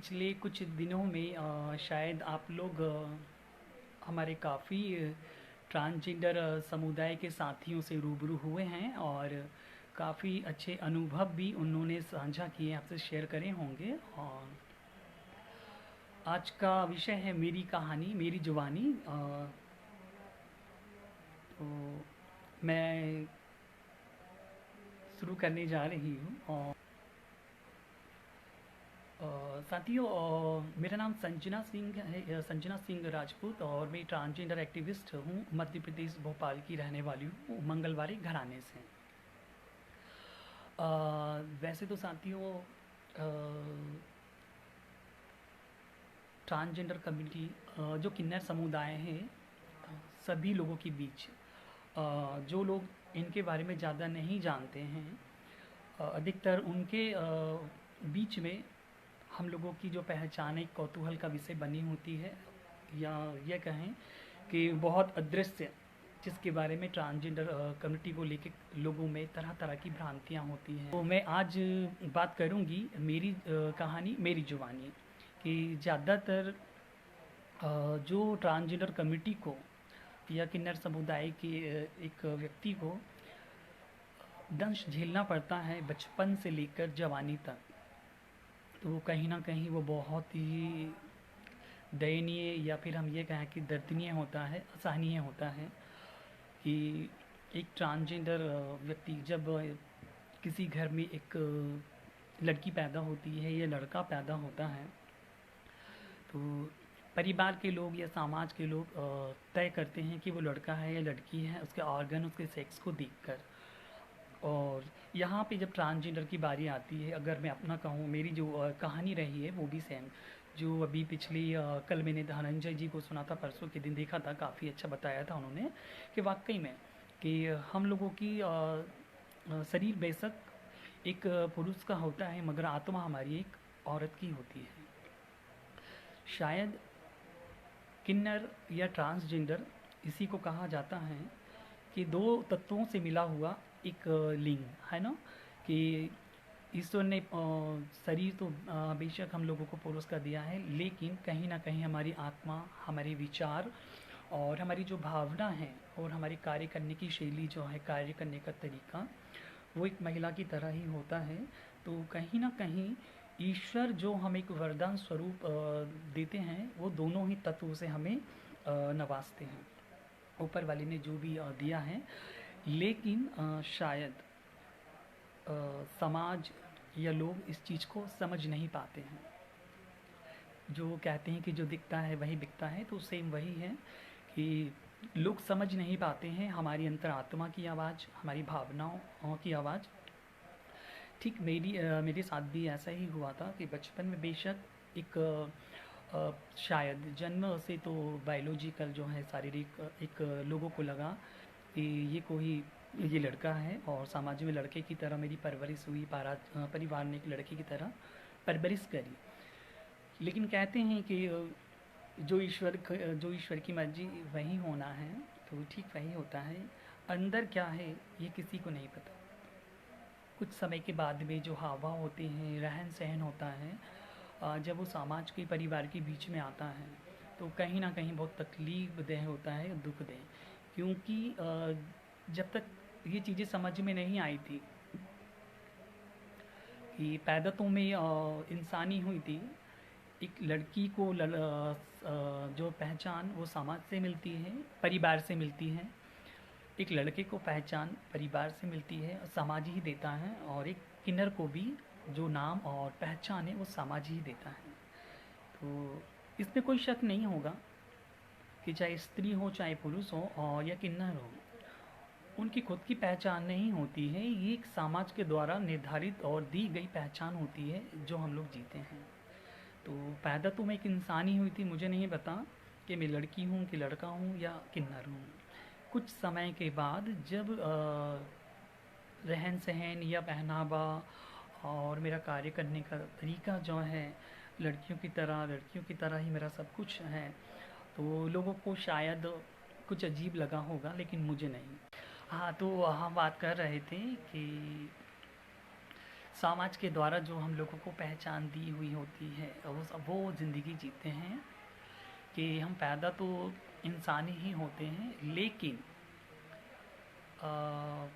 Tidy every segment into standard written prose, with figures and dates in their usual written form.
पिछले कुछ दिनों में शायद आप लोग हमारे काफ़ी ट्रांसजेंडर समुदाय के साथियों से रूबरू हुए हैं और काफ़ी अच्छे अनुभव भी उन्होंने साझा किए आपसे शेयर करे होंगे। और आज का विषय है मेरी कहानी मेरी जुबानी। तो मैं शुरू करने जा रही हूँ। और साथियों, मेरा नाम संजना सिंह है, संजना सिंह राजपूत, और मैं ट्रांसजेंडर एक्टिविस्ट हूँ। मध्य प्रदेश भोपाल की रहने वाली हूँ, मंगलवारी घराने से। वैसे तो साथियों, ट्रांसजेंडर कम्युनिटी जो किन्नर समुदाय है, सभी लोगों के बीच जो लोग इनके बारे में ज़्यादा नहीं जानते हैं, अधिकतर उनके बीच में हम लोगों की जो पहचान एक कौतूहल का विषय बनी होती है, या यह कहें कि बहुत अदृश्य, जिसके बारे में ट्रांसजेंडर कम्युनिटी को लेके लोगों में तरह तरह की भ्रांतियाँ होती हैं। तो मैं आज बात करूँगी मेरी कहानी मेरी जुबानी कि ज़्यादातर जो ट्रांसजेंडर कम्युनिटी को या किन्नर समुदाय के एक व्यक्ति को दंश झेलना पड़ता है बचपन से लेकर जवानी तक, तो कहीं ना कहीं वो बहुत ही दयनीय, या फिर हम ये कहें कि दर्दनीय होता है, असहनीय होता है कि एक ट्रांसजेंडर व्यक्ति जब किसी घर में एक लड़की पैदा होती है या लड़का पैदा होता है, तो परिवार के लोग या समाज के लोग तय करते हैं कि वो लड़का है या लड़की है उसके ऑर्गन, उसके सेक्स को देखकर। और यहाँ पे जब ट्रांसजेंडर की बारी आती है, अगर मैं अपना कहूँ, मेरी जो कहानी रही है वो भी सेम, जो अभी पिछली कल मैंने धनंजय जी को सुना था, परसों के दिन देखा था, काफ़ी अच्छा बताया था उन्होंने कि वाकई में कि हम लोगों की शरीर बेशक एक पुरुष का होता है, मगर आत्मा हमारी एक औरत की होती है। शायद किन्नर या ट्रांसजेंडर इसी को कहा जाता है कि दो तत्वों से मिला हुआ एक लिंग है ना, कि ईश्वर ने शरीर तो बेशक हम लोगों को पुरुष का दिया है, लेकिन कहीं ना कहीं हमारी आत्मा, हमारे विचार और हमारी जो भावना है और हमारी कार्य करने की शैली जो है, कार्य करने का तरीका, वो एक महिला की तरह ही होता है। तो कहीं ना कहीं ईश्वर जो हमें एक वरदान स्वरूप देते हैं, वो दोनों ही तत्वों से हमें नवाजते हैं, ऊपर वाले ने जो भी दिया है। लेकिन शायद समाज या लोग इस चीज़ को समझ नहीं पाते हैं। जो कहते हैं कि जो दिखता है वही बिकता है, तो सेम वही है कि लोग समझ नहीं पाते हैं हमारी अंतरात्मा की आवाज़, हमारी भावनाओं की आवाज़। ठीक मेरे साथ भी ऐसा ही हुआ था कि बचपन में बेशक एक शायद जन्म से तो बायोलॉजिकल जो है, शारीरिक एक लोगों को लगा कि ये लड़का है, और समाज में लड़के की तरह मेरी परवरिश हुई, परिवार ने एक लड़के की तरह परवरिश करी। लेकिन कहते हैं कि जो ईश्वर की मर्जी वही होना है, तो ठीक वही होता है। अंदर क्या है ये किसी को नहीं पता। कुछ समय के बाद में जो हाव-भाव होते हैं, रहन-सहन होता है, जब वो समाज के परिवार के बीच में आता है, तो कहीं न कहीं बहुत तकलीफ़देह होता है, दुःखदेह। क्योंकि जब तक ये चीज़ें समझ में नहीं आई थी कि पैदा तो मैं इंसान ही हुई थी, एक लड़की को जो पहचान वो समाज से मिलती है, परिवार से मिलती है। एक लड़के को पहचान परिवार से मिलती है, समाज ही देता है, और एक किन्नर को भी जो नाम और पहचान है वो समाज ही देता है। तो इसमें कोई शक नहीं होगा कि चाहे स्त्री हो, चाहे पुरुष हो, और या किन्नर हो, उनकी खुद की पहचान नहीं होती है। ये एक समाज के द्वारा निर्धारित और दी गई पहचान होती है जो हम लोग जीते हैं। तो पैदा तो मैं एक इंसान ही हुई थी, मुझे नहीं पता कि मैं लड़की हूँ कि लड़का हूँ या किन्नर हूँ। कुछ समय के बाद जब रहन सहन या पहनावा और मेरा कार्य करने का तरीका जो है, लड़कियों की तरह ही मेरा सब कुछ है, तो लोगों को शायद कुछ अजीब लगा होगा, लेकिन मुझे नहीं। हाँ, तो हम बात कर रहे थे कि समाज के द्वारा जो हम लोगों को पहचान दी हुई होती है वो ज़िंदगी जीते हैं कि हम पैदा तो इंसान ही होते हैं, लेकिन अ,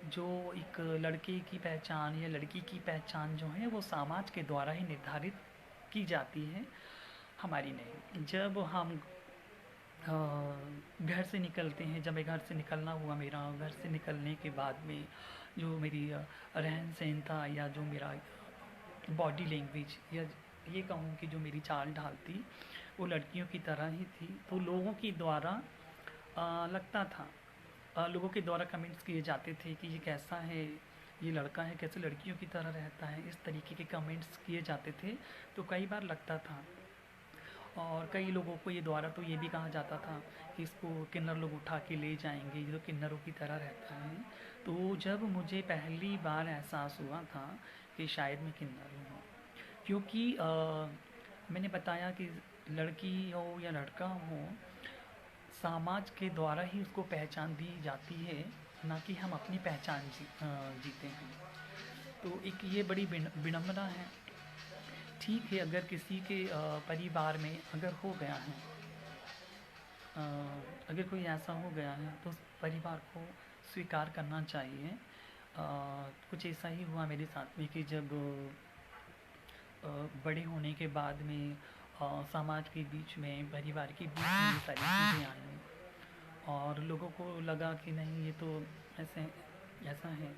जो एक लड़के की पहचान या लड़की की पहचान जो है वो समाज के द्वारा ही निर्धारित की जाती है, हमारी नहीं। जब हम घर से निकलते हैं, जब मैं घर से निकलना हुआ मेरा, घर से निकलने के बाद में जो मेरी रहन सहन था या जो मेरा बॉडी लैंग्वेज या ये कहूँ कि जो मेरी चाल ढाल थी वो लड़कियों की तरह ही थी, तो लोगों के द्वारा लगता था, लोगों के द्वारा कमेंट्स किए जाते थे कि ये कैसा है, ये लड़का है कैसे लड़कियों की तरह रहता है, इस तरीके के कमेंट्स किए जाते थे। तो कई बार लगता था, और कई लोगों को ये द्वारा तो ये भी कहा जाता था कि इसको किन्नर लोग उठा के ले जाएंगे, ये तो किन्नरों की तरह रहता है। तो जब मुझे पहली बार एहसास हुआ था कि शायद मैं किन्नर हूँ, क्योंकि मैंने बताया कि लड़की हो या लड़का हो, समाज के द्वारा ही उसको पहचान दी जाती है, ना कि हम अपनी पहचान जीते हैं। तो एक ये बड़ी विडंबना है। ठीक है, अगर किसी के परिवार में अगर हो गया है, अ, अगर कोई ऐसा हो गया है तो उस परिवार को स्वीकार करना चाहिए। कुछ ऐसा ही हुआ मेरे साथ में कि जब बड़े होने के बाद में समाज के बीच में, परिवार के बीच में ये सारी चीज़ें आई और लोगों को लगा कि नहीं ये तो ऐसे ऐसा है,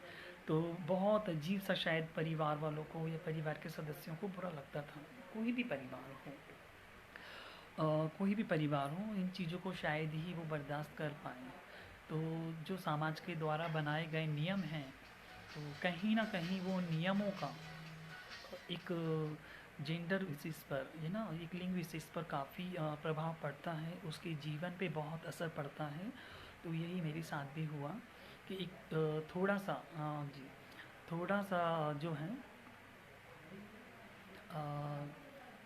तो बहुत अजीब सा शायद परिवार वालों को या परिवार के सदस्यों को बुरा लगता था। कोई भी परिवार हो, कोई भी परिवार हो, इन चीज़ों को शायद ही वो बर्दाश्त कर पाए। तो जो समाज के द्वारा बनाए गए नियम हैं, तो कहीं ना कहीं वो नियमों का एक जेंडर विशेष पर, ये ना एक लिंग विशेष पर काफ़ी प्रभाव पड़ता है, उसके जीवन पे बहुत असर पड़ता है। तो यही मेरे साथ भी हुआ कि एक थोड़ा सा जी, थोड़ा सा जो है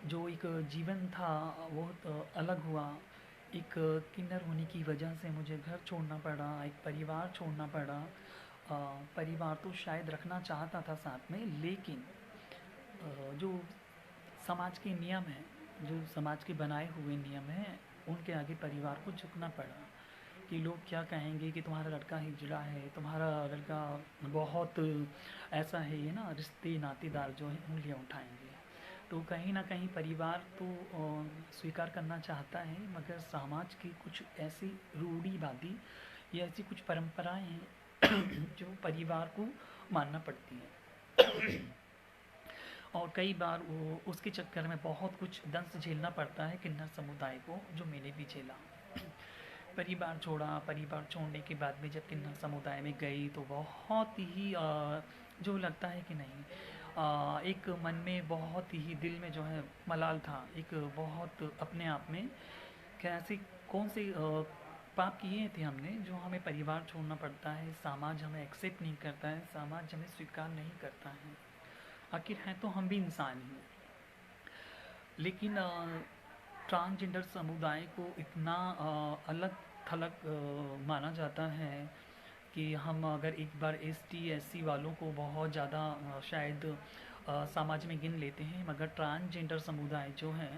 जो एक जीवन था वो अलग हुआ। एक किन्नर होने की वजह से मुझे घर छोड़ना पड़ा, एक परिवार छोड़ना पड़ा। परिवार तो शायद रखना चाहता था साथ में, लेकिन जो समाज के नियम हैं, जो समाज के बनाए हुए नियम हैं, उनके आगे परिवार को झुकना पड़ा कि लोग क्या कहेंगे कि तुम्हारा लड़का हिजड़ा है, तुम्हारा लड़का बहुत ऐसा है, ये ना रिश्ते नातेदार जो हैं उंगलियां उठाएंगे। तो कहीं ना कहीं परिवार तो स्वीकार करना चाहता है, मगर समाज की कुछ ऐसी रूढ़िवादी या ऐसी कुछ परंपराएं हैं जो परिवार को मानना पड़ती हैं। और कई बार वो उसके चक्कर में बहुत कुछ दंश झेलना पड़ता है किन्नर समुदाय को, जो मैंने भी झेला। परिवार छोड़ा, परिवार छोड़ने के बाद में जब किन्नर समुदाय में गई तो बहुत ही जो लगता है कि नहीं, एक मन में बहुत ही दिल में जो है मलाल था, एक बहुत अपने आप में कैसे कौन से पाप किए थे हमने जो हमें परिवार छोड़ना पड़ता है, समाज हमें एक्सेप्ट नहीं करता है, समाज हमें स्वीकार नहीं करता है। आखिर हैं तो हम भी इंसान ही, लेकिन ट्रांसजेंडर समुदाय को इतना अलग थलग माना जाता है कि हम अगर एक बार ST SC वालों को बहुत ज़्यादा शायद समाज में गिन लेते हैं, मगर ट्रांसजेंडर समुदाय जो है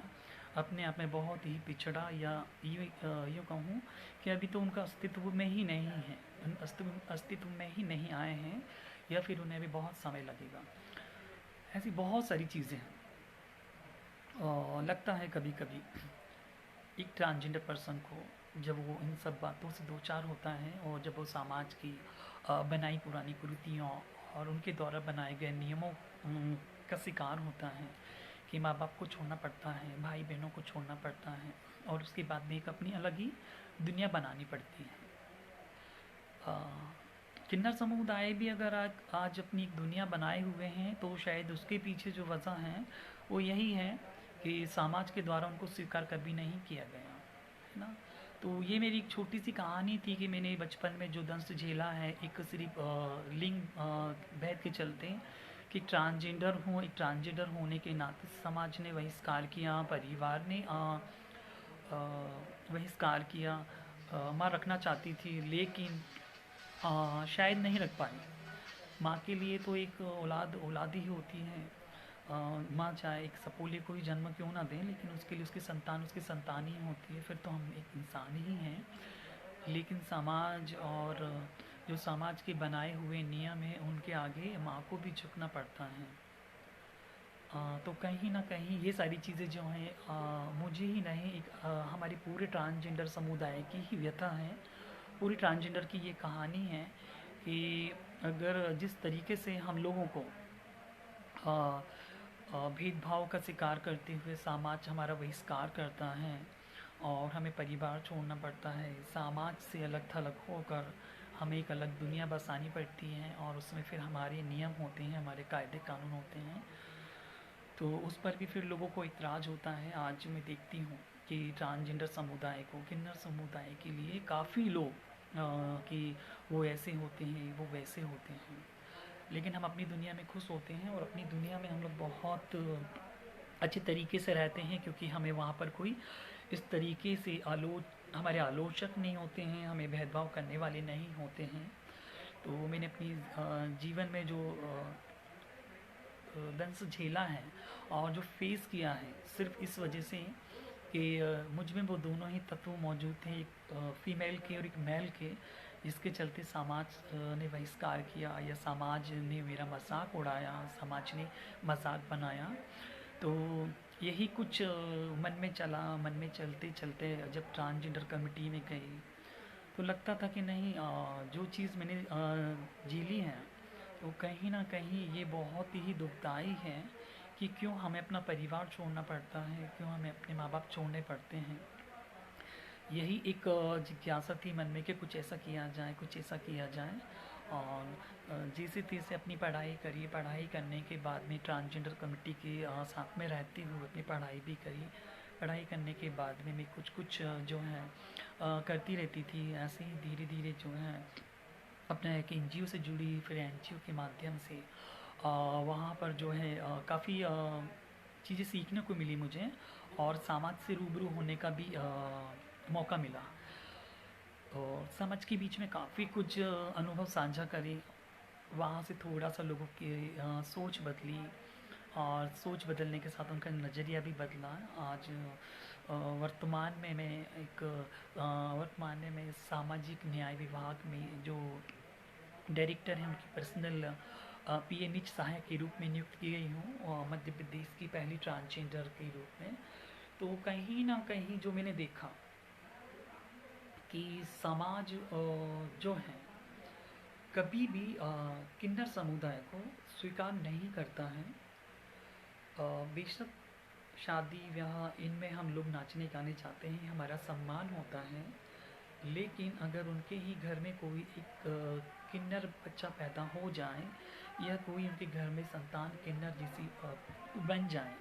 अपने आप में बहुत ही पिछड़ा, या यूँ कहूँ कि अभी तो उनका अस्तित्व में ही नहीं है, अस्तित्व में ही नहीं आए हैं, या फिर उन्हें अभी बहुत समय लगेगा। ऐसी बहुत सारी चीज़ें हैं। लगता है कभी कभी एक ट्रांसजेंडर पर्सन को जब वो इन सब बातों से दो चार होता है, और जब वो समाज की बनाई पुरानी कुरीतियों और उनके द्वारा बनाए गए नियमों का शिकार होता है कि माँ बाप को छोड़ना पड़ता है, भाई बहनों को छोड़ना पड़ता है, और उसके बाद में एक अपनी अलग ही दुनिया बनानी पड़ती है। किन्नर समुदाय भी अगर आज अपनी एक दुनिया बनाए हुए हैं, तो शायद उसके पीछे जो वजह है वो यही है कि समाज के द्वारा उनको स्वीकार कभी नहीं किया गया, है ना। तो ये मेरी एक छोटी सी कहानी थी कि मैंने बचपन में जो दंश झेला है, एक सिर्फ लिंग भेद के चलते कि ट्रांसजेंडर हूँ, एक ट्रांसजेंडर होने के नाते समाज ने बहिष्कार किया, परिवार ने बहिष्कार किया। माँ रखना चाहती थी, लेकिन शायद नहीं रख पाई, माँ के लिए तो एक औलाद औलाद ही होती है। माँ चाहे एक सपोले को ही जन्म क्यों ना दें, लेकिन उसके लिए उसकी संतान ही होती है, फिर तो हम एक इंसान ही हैं। लेकिन समाज और जो समाज के बनाए हुए नियम हैं उनके आगे माँ को भी झुकना पड़ता है। तो कहीं ना कहीं ये सारी चीज़ें जो हैं मुझे ही नहीं, एक हमारे पूरे ट्रांसजेंडर समुदाय की ही व्यथा है। पूरी ट्रांसजेंडर की ये कहानी है कि अगर जिस तरीके से हम लोगों को भेदभाव का शिकार करते हुए समाज हमारा बहिष्कार करता है और हमें परिवार छोड़ना पड़ता है, समाज से अलग थलग होकर हमें एक अलग दुनिया बसानी पड़ती है और उसमें फिर हमारे नियम होते हैं, हमारे कायदे कानून होते हैं। तो उस पर भी फिर लोगों को इतराज़ होता है। आज मैं देखती हूँ कि ट्रांसजेंडर समुदाय को, किन्नर समुदाय के लिए काफ़ी लोग कि वो ऐसे होते हैं, वो वैसे होते हैं। लेकिन हम अपनी दुनिया में खुश होते हैं और अपनी दुनिया में हम लोग बहुत अच्छे तरीके से रहते हैं, क्योंकि हमें वहाँ पर कोई इस तरीके से हमारे आलोचक नहीं होते हैं, हमें भेदभाव करने वाले नहीं होते हैं। तो मैंने अपनी जीवन में जो दंश झेला है और जो फेस किया है, सिर्फ इस वजह से कि मुझ में वो दोनों ही तत्व मौजूद थे, एक फीमेल के और एक मेल के, जिसके चलते समाज ने बहिष्कार किया या समाज ने मेरा मजाक उड़ाया, समाज ने मजाक बनाया। तो यही कुछ मन में चला, मन में चलते चलते जब ट्रांसजेंडर कमेटी में गई तो लगता था कि नहीं, जो चीज़ मैंने झेली है तो कहीं ना कहीं ये बहुत ही दुखदाई है कि क्यों हमें अपना परिवार छोड़ना पड़ता है, क्यों हमें अपने माँ बाप छोड़ने पड़ते हैं। यही एक जिज्ञासा थी मन में कि कुछ ऐसा किया जाए, कुछ ऐसा किया जाए। और जैसे तैसे अपनी पढ़ाई करी, पढ़ाई करने के बाद में ट्रांसजेंडर कमेटी के साथ में रहते हुए अपनी पढ़ाई भी करी। पढ़ाई करने के बाद में मैं कुछ कुछ जो है करती रहती थी। ऐसे ही धीरे धीरे जो है अपने एक एनजीओ से जुड़ी, फिर एनजीओ के माध्यम से वहाँ पर जो है काफ़ी चीज़ें सीखने को मिली मुझे और समाज से रूबरू होने का भी मौका मिला। और समाज के बीच में काफ़ी कुछ अनुभव साझा करे, वहाँ से थोड़ा सा लोगों की सोच बदली और सोच बदलने के साथ उनका नज़रिया भी बदला। आज वर्तमान में मैं एक वर्तमान में मैं सामाजिक न्याय विभाग में जो डायरेक्टर हैं, उनकी पर्सनल पीएमएच सहायक के रूप में नियुक्त की गई हूँ, मध्य प्रदेश की पहली ट्रांसजेंडर के रूप में। तो कहीं ना कहीं जो मैंने देखा कि समाज जो है कभी भी किन्नर समुदाय को स्वीकार नहीं करता है। बेशक शादी ब्याह इनमें हम लोग नाचने गाने जाते हैं, हमारा सम्मान होता है, लेकिन अगर उनके ही घर में कोई एक किन्नर बच्चा पैदा हो जाए या कोई उनके घर में संतान किन्नर जैसी बन जाए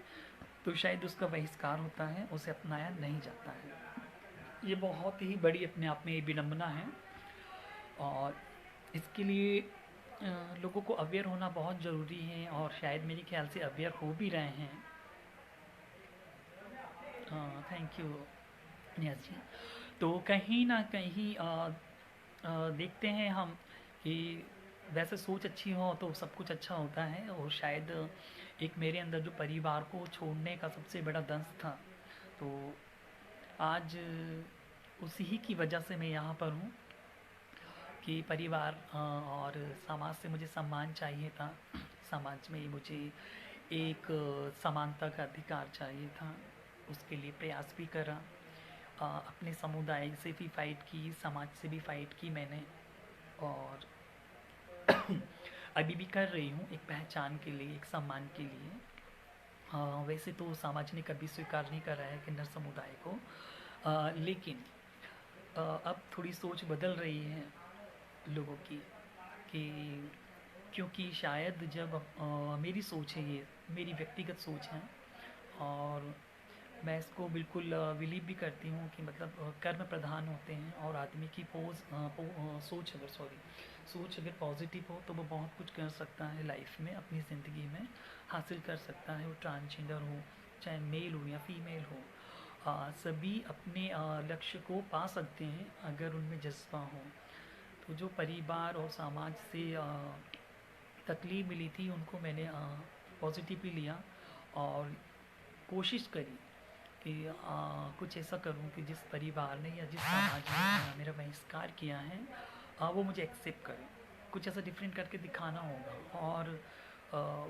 तो शायद उसका बहिष्कार होता है, उसे अपनाया नहीं जाता है। ये बहुत ही बड़ी अपने आप में विडंबना है और इसके लिए लोगों को अवेयर होना बहुत ज़रूरी है और शायद मेरे ख्याल से अवेयर हो भी रहे हैं। थैंक यू नियाज जी। तो कहीं ना कहीं देखते हैं हम कि वैसे सोच अच्छी हो तो सब कुछ अच्छा होता है और शायद एक मेरे अंदर जो परिवार को छोड़ने का सबसे बड़ा दंश था, तो आज उसी ही की वजह से मैं यहाँ पर हूँ कि परिवार और समाज से मुझे सम्मान चाहिए था। समाज में मुझे एक समानता का अधिकार चाहिए था, उसके लिए प्रयास भी करा। अपने समुदाय से भी फ़ाइट की, समाज से भी फ़ाइट की मैंने और अभी भी कर रही हूँ, एक पहचान के लिए, एक सम्मान के लिए। वैसे तो समाज ने कभी स्वीकार नहीं करा है किन्नर समुदाय को, लेकिन अब थोड़ी सोच बदल रही है लोगों की कि क्योंकि शायद जब मेरी सोच है, ये मेरी व्यक्तिगत सोच है और मैं इसको बिल्कुल बिलीव भी करती हूँ कि मतलब कर्म प्रधान होते हैं और आदमी की सोच अगर पॉजिटिव हो तो वो बहुत कुछ कर सकता है लाइफ में, अपनी ज़िंदगी में हासिल कर सकता है। वो ट्रांसजेंडर हो, चाहे मेल हो या फीमेल हो, सभी अपने लक्ष्य को पा सकते हैं अगर उनमें जज्बा हो। तो जो परिवार और समाज से तकलीफ़ मिली थी उनको मैंने पॉज़िटिवली लिया और कोशिश करी कि कुछ ऐसा करूं कि जिस परिवार ने या जिस समाज ने मेरा बहिष्कार किया है वो मुझे एक्सेप्ट करे। कुछ ऐसा डिफरेंट करके दिखाना होगा। और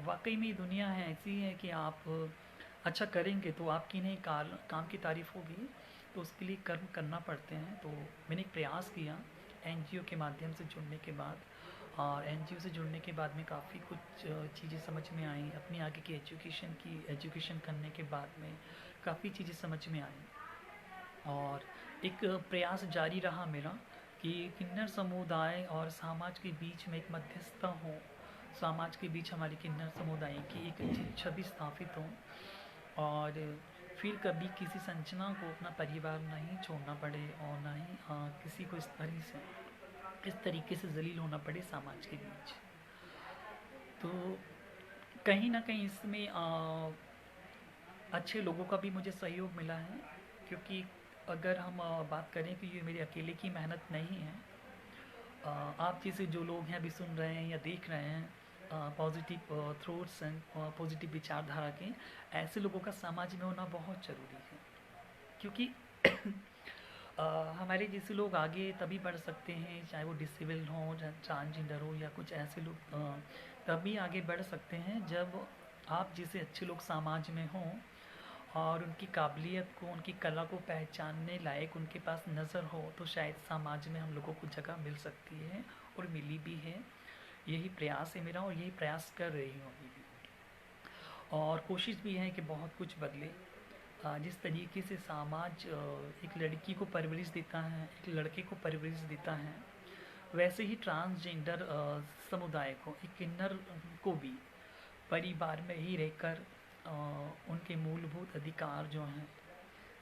वाकई में दुनिया है ऐसी है कि आप अच्छा करेंगे तो आपकी नहीं काम की तारीफ़ होगी, तो उसके लिए कर्म करना पड़ते हैं। तो मैंने एक प्रयास किया एनजीओ के माध्यम से जुड़ने के बाद, और एनजीओ से जुड़ने के बाद में काफ़ी कुछ चीज़ें समझ में आई। अपनी आगे की एजुकेशन करने के बाद में काफ़ी चीज़ें समझ में आई, और एक प्रयास जारी रहा मेरा कि किन्नर समुदाय और समाज के बीच में एक मध्यस्थता हो, समाज के बीच हमारी किन्नर समुदाय की एक छवि स्थापित हो, और फिर कभी किसी संजना को अपना परिवार नहीं छोड़ना पड़े, और ना ही किसी को इस तरीके से जलील होना पड़े समाज के बीच। तो कहीं ना कहीं इसमें अच्छे लोगों का भी मुझे सहयोग मिला है, क्योंकि अगर हम बात करें कि ये मेरी अकेले की मेहनत नहीं है। आप जैसे जो लोग हैं अभी सुन रहे हैं या देख रहे हैं, पॉजिटिव थॉट्स एंड पॉजिटिव विचारधारा के ऐसे लोगों का समाज में होना बहुत ज़रूरी है, क्योंकि हमारे जैसे लोग आगे तभी बढ़ सकते हैं, चाहे वो डिसेबल्ड हो, ट्रांसजेंडर हो, या कुछ ऐसे लोग तभी आगे बढ़ सकते हैं जब आप जैसे अच्छे लोग समाज में हों और उनकी काबिलियत को, उनकी कला को पहचानने लायक उनके पास नज़र हो, तो शायद समाज में हम लोगों को जगह मिल सकती है, और मिली भी है। यही प्रयास है मेरा, और यही प्रयास कर रही हूँ अभी भी, और कोशिश भी है कि बहुत कुछ बदले। जिस तरीके से समाज एक लड़की को परवरिश देता है, एक लड़के को परवरिश देता है, वैसे ही ट्रांसजेंडर समुदाय को, एक किन्नर को भी परिवार में ही रहकर उनके मूलभूत अधिकार जो हैं,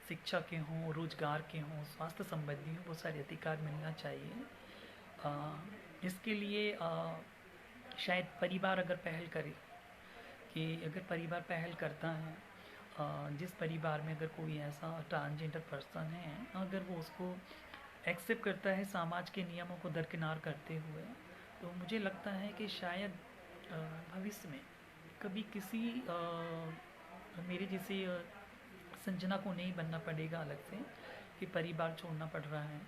शिक्षा के हों, रोजगार के हों, स्वास्थ्य संबंधी हों, वो सारे अधिकार मिलना चाहिए। इसके लिए शायद परिवार अगर पहल करे, कि अगर परिवार पहल करता है, जिस परिवार में अगर कोई ऐसा ट्रांसजेंडर पर्सन है, अगर वो उसको एक्सेप्ट करता है समाज के नियमों को दरकिनार करते हुए, तो मुझे लगता है कि शायद भविष्य में कभी किसी मेरे जैसे संजना को नहीं बनना पड़ेगा अलग से, कि परिवार छोड़ना पड़ रहा है।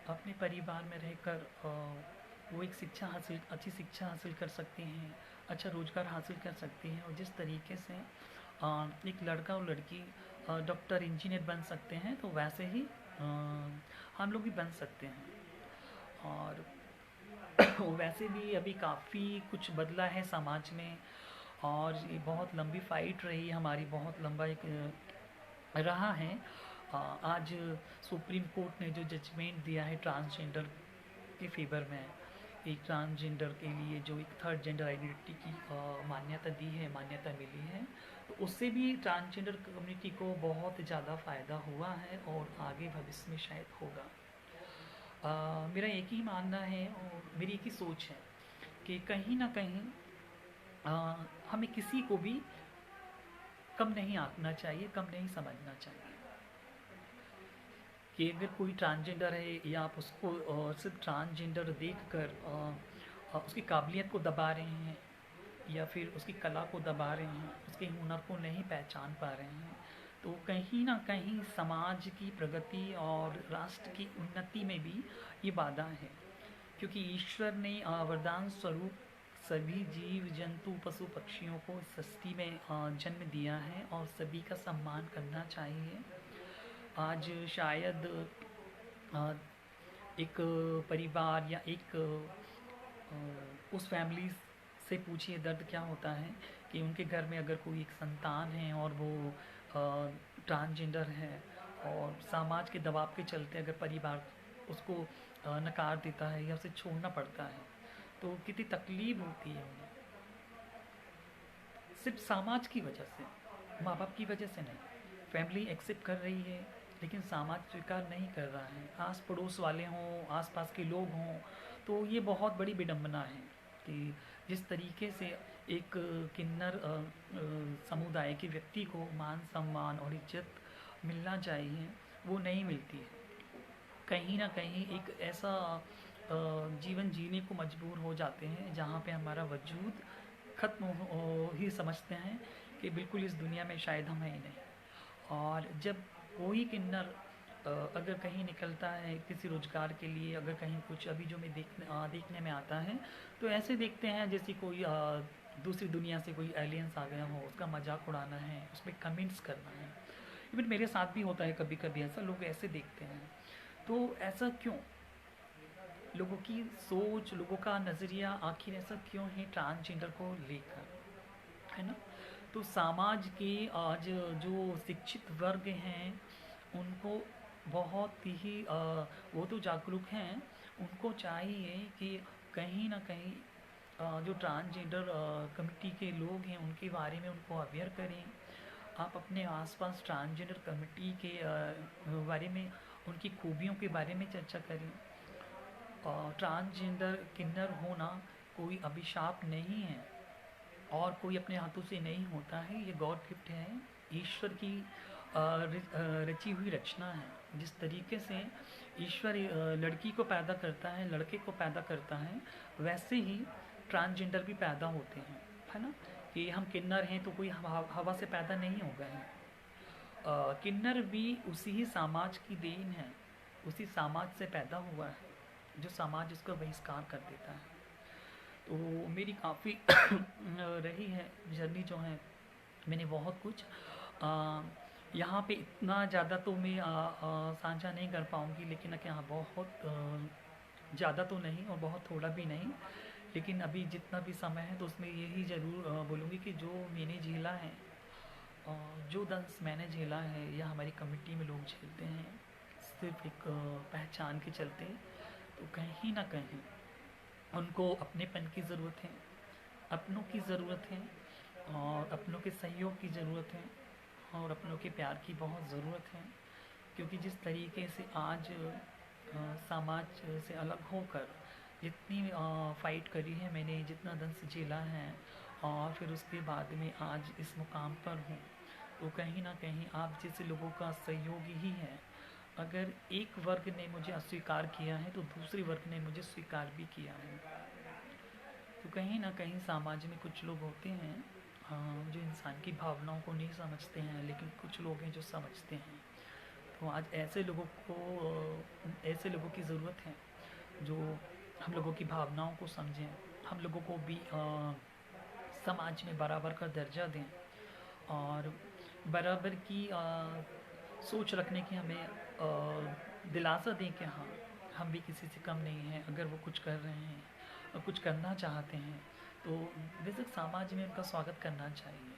अपने परिवार में रहकर वो एक अच्छी शिक्षा हासिल कर सकते हैं, अच्छा रोज़गार हासिल कर सकते हैं, और जिस तरीके से एक लड़का और लड़की डॉक्टर इंजीनियर बन सकते हैं, तो वैसे ही हम लोग भी बन सकते हैं। और वैसे भी अभी काफ़ी कुछ बदला है समाज में, और ये बहुत लंबी फाइट रही हमारी, बहुत लंबा एक रहा है। आज सुप्रीम कोर्ट ने जो जजमेंट दिया है ट्रांसजेंडर के फेवर में, एक ट्रांसजेंडर के लिए जो एक थर्ड जेंडर आइडेंटिटी की मान्यता दी है, मान्यता मिली है, तो उससे भी ट्रांसजेंडर कम्युनिटी को बहुत ज़्यादा फ़ायदा हुआ है, और आगे भविष्य में शायद होगा। मेरा एक ही मानना है और मेरी एक ही सोच है कि कहीं ना कहीं हमें किसी को भी कम नहीं आंकना चाहिए, कम नहीं समझना चाहिए। कि अगर कोई ट्रांसजेंडर है, या आप उसको सिर्फ ट्रांसजेंडर देखकर उसकी काबिलियत को दबा रहे हैं, या फिर उसकी कला को दबा रहे हैं, उसके हुनर को नहीं पहचान पा रहे हैं, तो कहीं ना कहीं समाज की प्रगति और राष्ट्र की उन्नति में भी ये बाधा है। क्योंकि ईश्वर ने वरदान स्वरूप सभी जीव जंतु पशु पक्षियों को इस सृष्टि में जन्म दिया है, और सभी का सम्मान करना चाहिए। आज शायद एक परिवार या एक उस फैमिली से पूछिए दर्द क्या होता है, कि उनके घर में अगर कोई एक संतान है और वो ट्रांसजेंडर है, और समाज के दबाव के चलते अगर परिवार उसको नकार देता है या उसे छोड़ना पड़ता है, तो कितनी तकलीफ होती है उन्हें, सिर्फ समाज की वजह से, माँ बाप की वजह से नहीं। फैमिली एक्सेप्ट कर रही है, लेकिन समाज स्वीकार नहीं कर रहा है। आस पड़ोस वाले हों, आस पास के लोग हों, तो ये बहुत बड़ी विडंबना है कि जिस तरीके से एक किन्नर समुदाय के व्यक्ति को मान सम्मान और इज्जत मिलना चाहिए, वो नहीं मिलती है। कहीं ना कहीं एक ऐसा जीवन जीने को मजबूर हो जाते हैं, जहाँ पे हमारा वजूद ख़त्म हो ही समझते हैं कि बिल्कुल इस दुनिया में शायद हम हैं ही नहीं। और जब कोई किन्नर अगर कहीं निकलता है किसी रोज़गार के लिए, अगर कहीं कुछ अभी जो मैं देखने में आता है, तो ऐसे देखते हैं जैसे कोई दूसरी दुनिया से कोई एलियंस आ गया हो, उसका मजाक उड़ाना है, उसमें कमेंट्स करना है। इवन मेरे साथ भी होता है कभी कभी ऐसा, लोग ऐसे देखते हैं। तो ऐसा क्यों? लोगों की सोच, लोगों का नज़रिया आखिर ऐसा क्यों है ट्रांसजेंडर को लेकर, है ना? तो समाज के आज जो शिक्षित वर्ग हैं उनको बहुत ही वो तो जागरूक हैं, उनको चाहिए कि कहीं ना कहीं जो ट्रांसजेंडर कमिटी के लोग हैं उनके बारे में उनको अवेयर करें। आप अपने आसपास ट्रांसजेंडर कमिटी के बारे में, उनकी खूबियों के बारे में चर्चा करें। ट्रांसजेंडर किन्नर होना कोई अभिशाप नहीं है और कोई अपने हाथों से नहीं होता है, ये गॉड गिफ्ट है, ईश्वर की रची हुई रचना है। जिस तरीके से ईश्वर लड़की को पैदा करता है, लड़के को पैदा करता है, वैसे ही ट्रांसजेंडर भी पैदा होते हैं, है ना? कि हम किन्नर हैं तो कोई हवा से पैदा नहीं हो गए हैं। किन्नर भी उसी ही समाज की देन है, उसी समाज से पैदा हुआ है जो समाज उसका बहिष्कार कर देता है। तो मेरी काफ़ी रही है जर्नी जो है, मैंने बहुत कुछ यहाँ पे इतना ज़्यादा तो मैं साझा नहीं कर पाऊँगी, लेकिन यहाँ बहुत ज़्यादा तो नहीं और बहुत थोड़ा भी नहीं, लेकिन अभी जितना भी समय है तो उसमें यही ज़रूर बोलूँगी कि जो मैंने झेला है, जो दंस मैंने झेला है या हमारी कमिटी में लोग झेलते हैं सिर्फ एक पहचान के चलते, तो कहीं ना कहीं उनको अपनेपन की ज़रूरत है, अपनों की ज़रूरत है, और अपनों के सहयोग की ज़रूरत है, और अपनों के प्यार की बहुत ज़रूरत है। क्योंकि जिस तरीके से आज समाज से अलग होकर जितनी फ़ाइट करी है मैंने, जितना दंस झेला है, और फिर उसके बाद में आज इस मुकाम पर हूँ, तो कहीं ना कहीं आप जैसे लोगों का सहयोग ही है। अगर एक वर्ग ने मुझे अस्वीकार किया है तो दूसरे वर्ग ने मुझे स्वीकार भी किया है। तो कहीं ना कहीं समाज में कुछ लोग होते हैं जो इंसान की भावनाओं को नहीं समझते हैं, लेकिन कुछ लोग हैं जो समझते हैं। तो आज ऐसे लोगों की ज़रूरत है जो हम लोगों की भावनाओं को समझें, हम लोगों को भी समाज में बराबर का दर्जा दें, और बराबर की सोच रखने की हमें दिलासा दें कि हाँ, हम भी किसी से कम नहीं हैं। अगर वो कुछ कर रहे हैं और कुछ करना चाहते हैं तो बेशक समाज में उनका स्वागत करना चाहिए।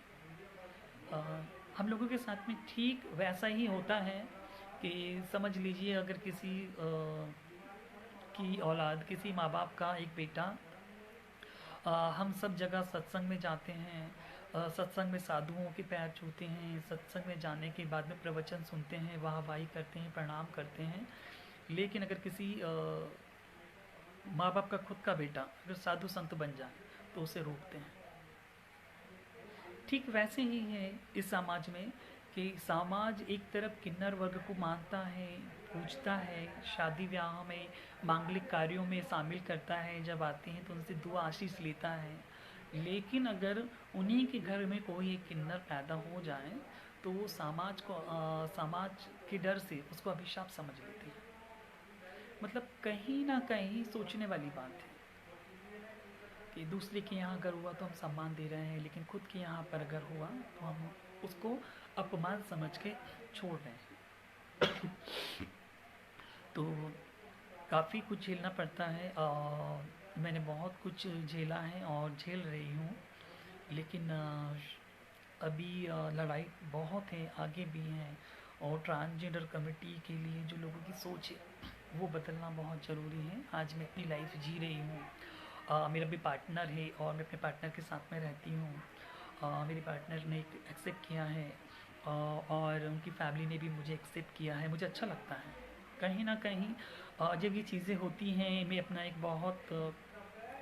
हम लोगों के साथ में ठीक वैसा ही होता है कि समझ लीजिए अगर किसी की औलाद, किसी माँ बाप का एक बेटा, हम सब जगह सत्संग में जाते हैं, सत्संग में साधुओं के पैर छूते हैं, सत्संग में जाने के बाद में प्रवचन सुनते हैं, वाहवाही करते हैं, प्रणाम करते हैं, लेकिन अगर किसी माँ बाप का खुद का बेटा अगर साधु संत बन जाए तो उसे रोकते हैं। ठीक वैसे ही है इस समाज में कि समाज एक तरफ किन्नर वर्ग को मानता है, पूजता है, शादी ब्याह में, मांगलिक कार्यों में शामिल करता है, जब आते हैं तो उनसे दुआ आशीष लेता है। लेकिन अगर उन्हीं के घर में कोई एक किन्नर पैदा हो जाए तो वो समाज के डर से उसको अभिशाप समझ लेते हैं। मतलब कहीं ना कहीं सोचने वाली बात है कि दूसरे के यहाँ अगर हुआ तो हम सम्मान दे रहे हैं, लेकिन खुद के यहाँ पर अगर हुआ तो हम उसको अपमान समझ के छोड़ रहे हैं। तो काफ़ी कुछ झेलना पड़ता है, मैंने बहुत कुछ झेला है और झेल रही हूँ, लेकिन अभी लड़ाई बहुत है, आगे भी है, और ट्रांसजेंडर कमिटी के लिए जो लोगों की सोच है वो बदलना बहुत ज़रूरी है। आज मैं अपनी लाइफ जी रही हूँ, मेरा भी पार्टनर है और मैं अपने पार्टनर के साथ में रहती हूँ। मेरे पार्टनर ने एक्सेप्ट किया है, और उनकी फैमिली ने भी मुझे एक्सेप्ट किया है। मुझे अच्छा लगता है कहीं ना कहीं जब ये चीज़ें होती हैं। मैं अपना एक बहुत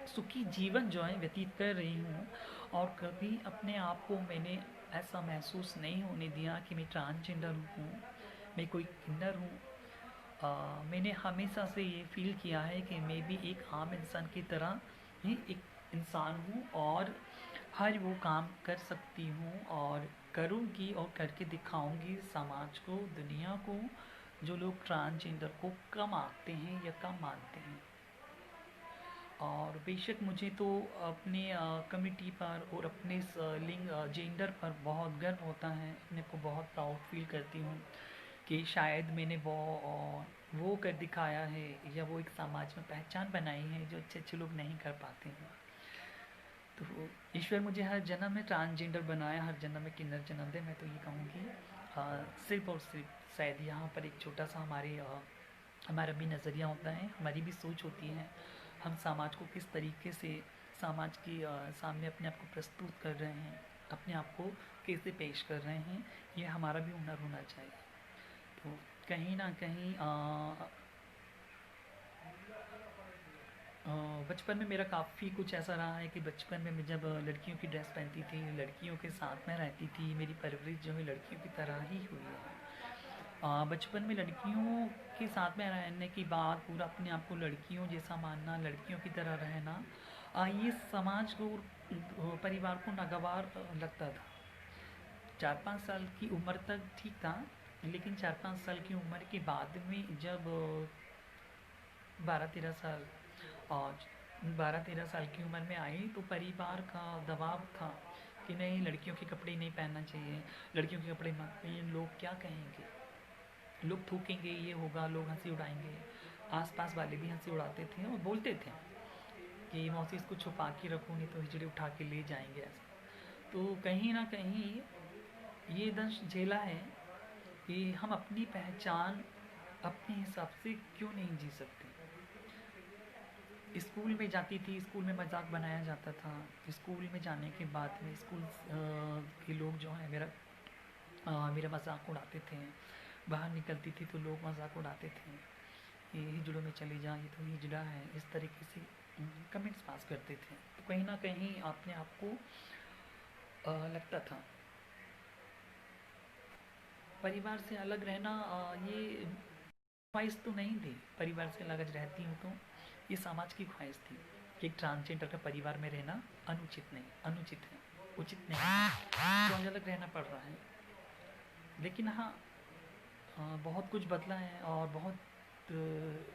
सुखी जीवन जो है व्यतीत कर रही हूँ, और कभी अपने आप को मैंने ऐसा महसूस नहीं होने दिया कि मैं ट्रांसजेंडर हूँ, मैं कोई किन्नर हूँ। मैंने हमेशा से ये फील किया है कि मैं भी एक आम इंसान की तरह ही एक इंसान हूँ और हर वो काम कर सकती हूँ और करूँगी और करके दिखाऊंगी समाज को, दुनिया को, जो लोग ट्रांसजेंडर को कम आंकते हैं या कम मानते हैं। और बेशक मुझे तो अपने कमिटी पर और अपने लिंग जेंडर पर बहुत गर्व होता है, अपने को बहुत प्राउड फील करती हूँ कि शायद मैंने वो कर दिखाया है या वो एक समाज में पहचान बनाई है जो अच्छे अच्छे लोग नहीं कर पाते हैं। तो ईश्वर मुझे हर जन्म में ट्रांसजेंडर बनाया, हर जन्म में किन्नर जन्म दे। मैं तो ये कहूँगी सिर्फ और सिर्फ शायद यहाँ पर एक छोटा सा हमारा भी नज़रिया होता है, हमारी भी सोच होती है। हम समाज को किस तरीके से समाज की सामने अपने आप को प्रस्तुत कर रहे हैं, अपने आप को कैसे पेश कर रहे हैं, ये हमारा भी हुनर होना चाहिए। तो कहीं ना कहीं बचपन में मेरा काफ़ी कुछ ऐसा रहा है कि बचपन में मैं जब लड़कियों की ड्रेस पहनती थी, लड़कियों के साथ में रहती थी, मेरी परवरिश जो है लड़कियों की तरह ही हुई है। बचपन में लड़कियों के साथ में रहने के बाद पूरा अपने आप को लड़कियों जैसा मानना, लड़कियों की तरह रहना, ये समाज को और परिवार को नागवार लगता था। 4-5 साल की उम्र तक ठीक था, लेकिन 4-5 साल की उम्र के बाद में जब 12-13 साल और 12-13 साल की उम्र में आई तो परिवार का दबाव था कि नहीं, लड़कियों के कपड़े नहीं पहनना चाहिए, लड़कियों के कपड़े मत पहन, लोग क्या कहेंगे, लोग थूकेंगे, ये होगा, लोग हंसी उड़ाएंगे। आसपास वाले भी हंसी उड़ाते थे और बोलते थे कि मौसी इसको छुपा के रखो नहीं तो हिजड़े उठा के ले जाएंगे ऐसा। तो कहीं ना कहीं ये दंश झेला है कि हम अपनी पहचान अपने हिसाब से क्यों नहीं जी सकते। स्कूल में जाती थी, स्कूल में मजाक बनाया जाता था, स्कूल में जाने के बाद में स्कूल के लोग जो है मेरा मजाक उड़ाते थे। बाहर निकलती थी तो लोग मजाक उड़ाते थे, ये हिजड़ों में चले जा, ये तो हिजड़ा है, इस तरीके से कमेंट्स पास करते थे। तो कहीं ना कहीं अपने आप को लगता था परिवार से अलग रहना, ये ख्वाहिश तो नहीं थी। परिवार से अलग रहती हूँ तो ये समाज की ख्वाहिश थी कि एक ट्रांसजेंडर का परिवार में रहना अनुचित नहीं, अनुचित है, उचित नहीं है, तो आज अलग रहना पड़ रहा है। लेकिन हाँ, बहुत कुछ बदला है और बहुत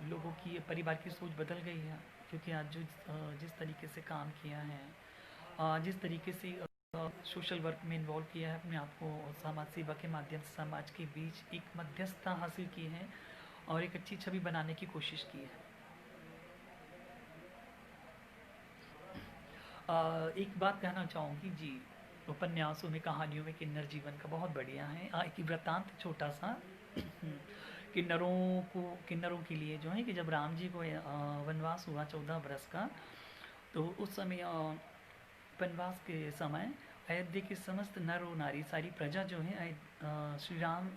लोगों की परिवार की सोच बदल गई है, क्योंकि आज जो जिस तरीके से काम किया है, जिस तरीके से सोशल वर्क में इन्वॉल्व किया है अपने आप को, समाज सेवा के माध्यम से समाज के बीच एक मध्यस्थता हासिल की है और एक अच्छी छवि बनाने की कोशिश की है। एक बात कहना चाहूँगी जी, उपन्यासों में, कहानियों में किन्नर जीवन का बहुत बढ़िया है। एक वृत्तांत छोटा सा किन्नरों के लिए जो है कि जब राम जी को वनवास हुआ 14 बरस का, तो उस समय वनवास के समय अयोध्या के समस्त नर और नारी, सारी प्रजा जो है श्री राम,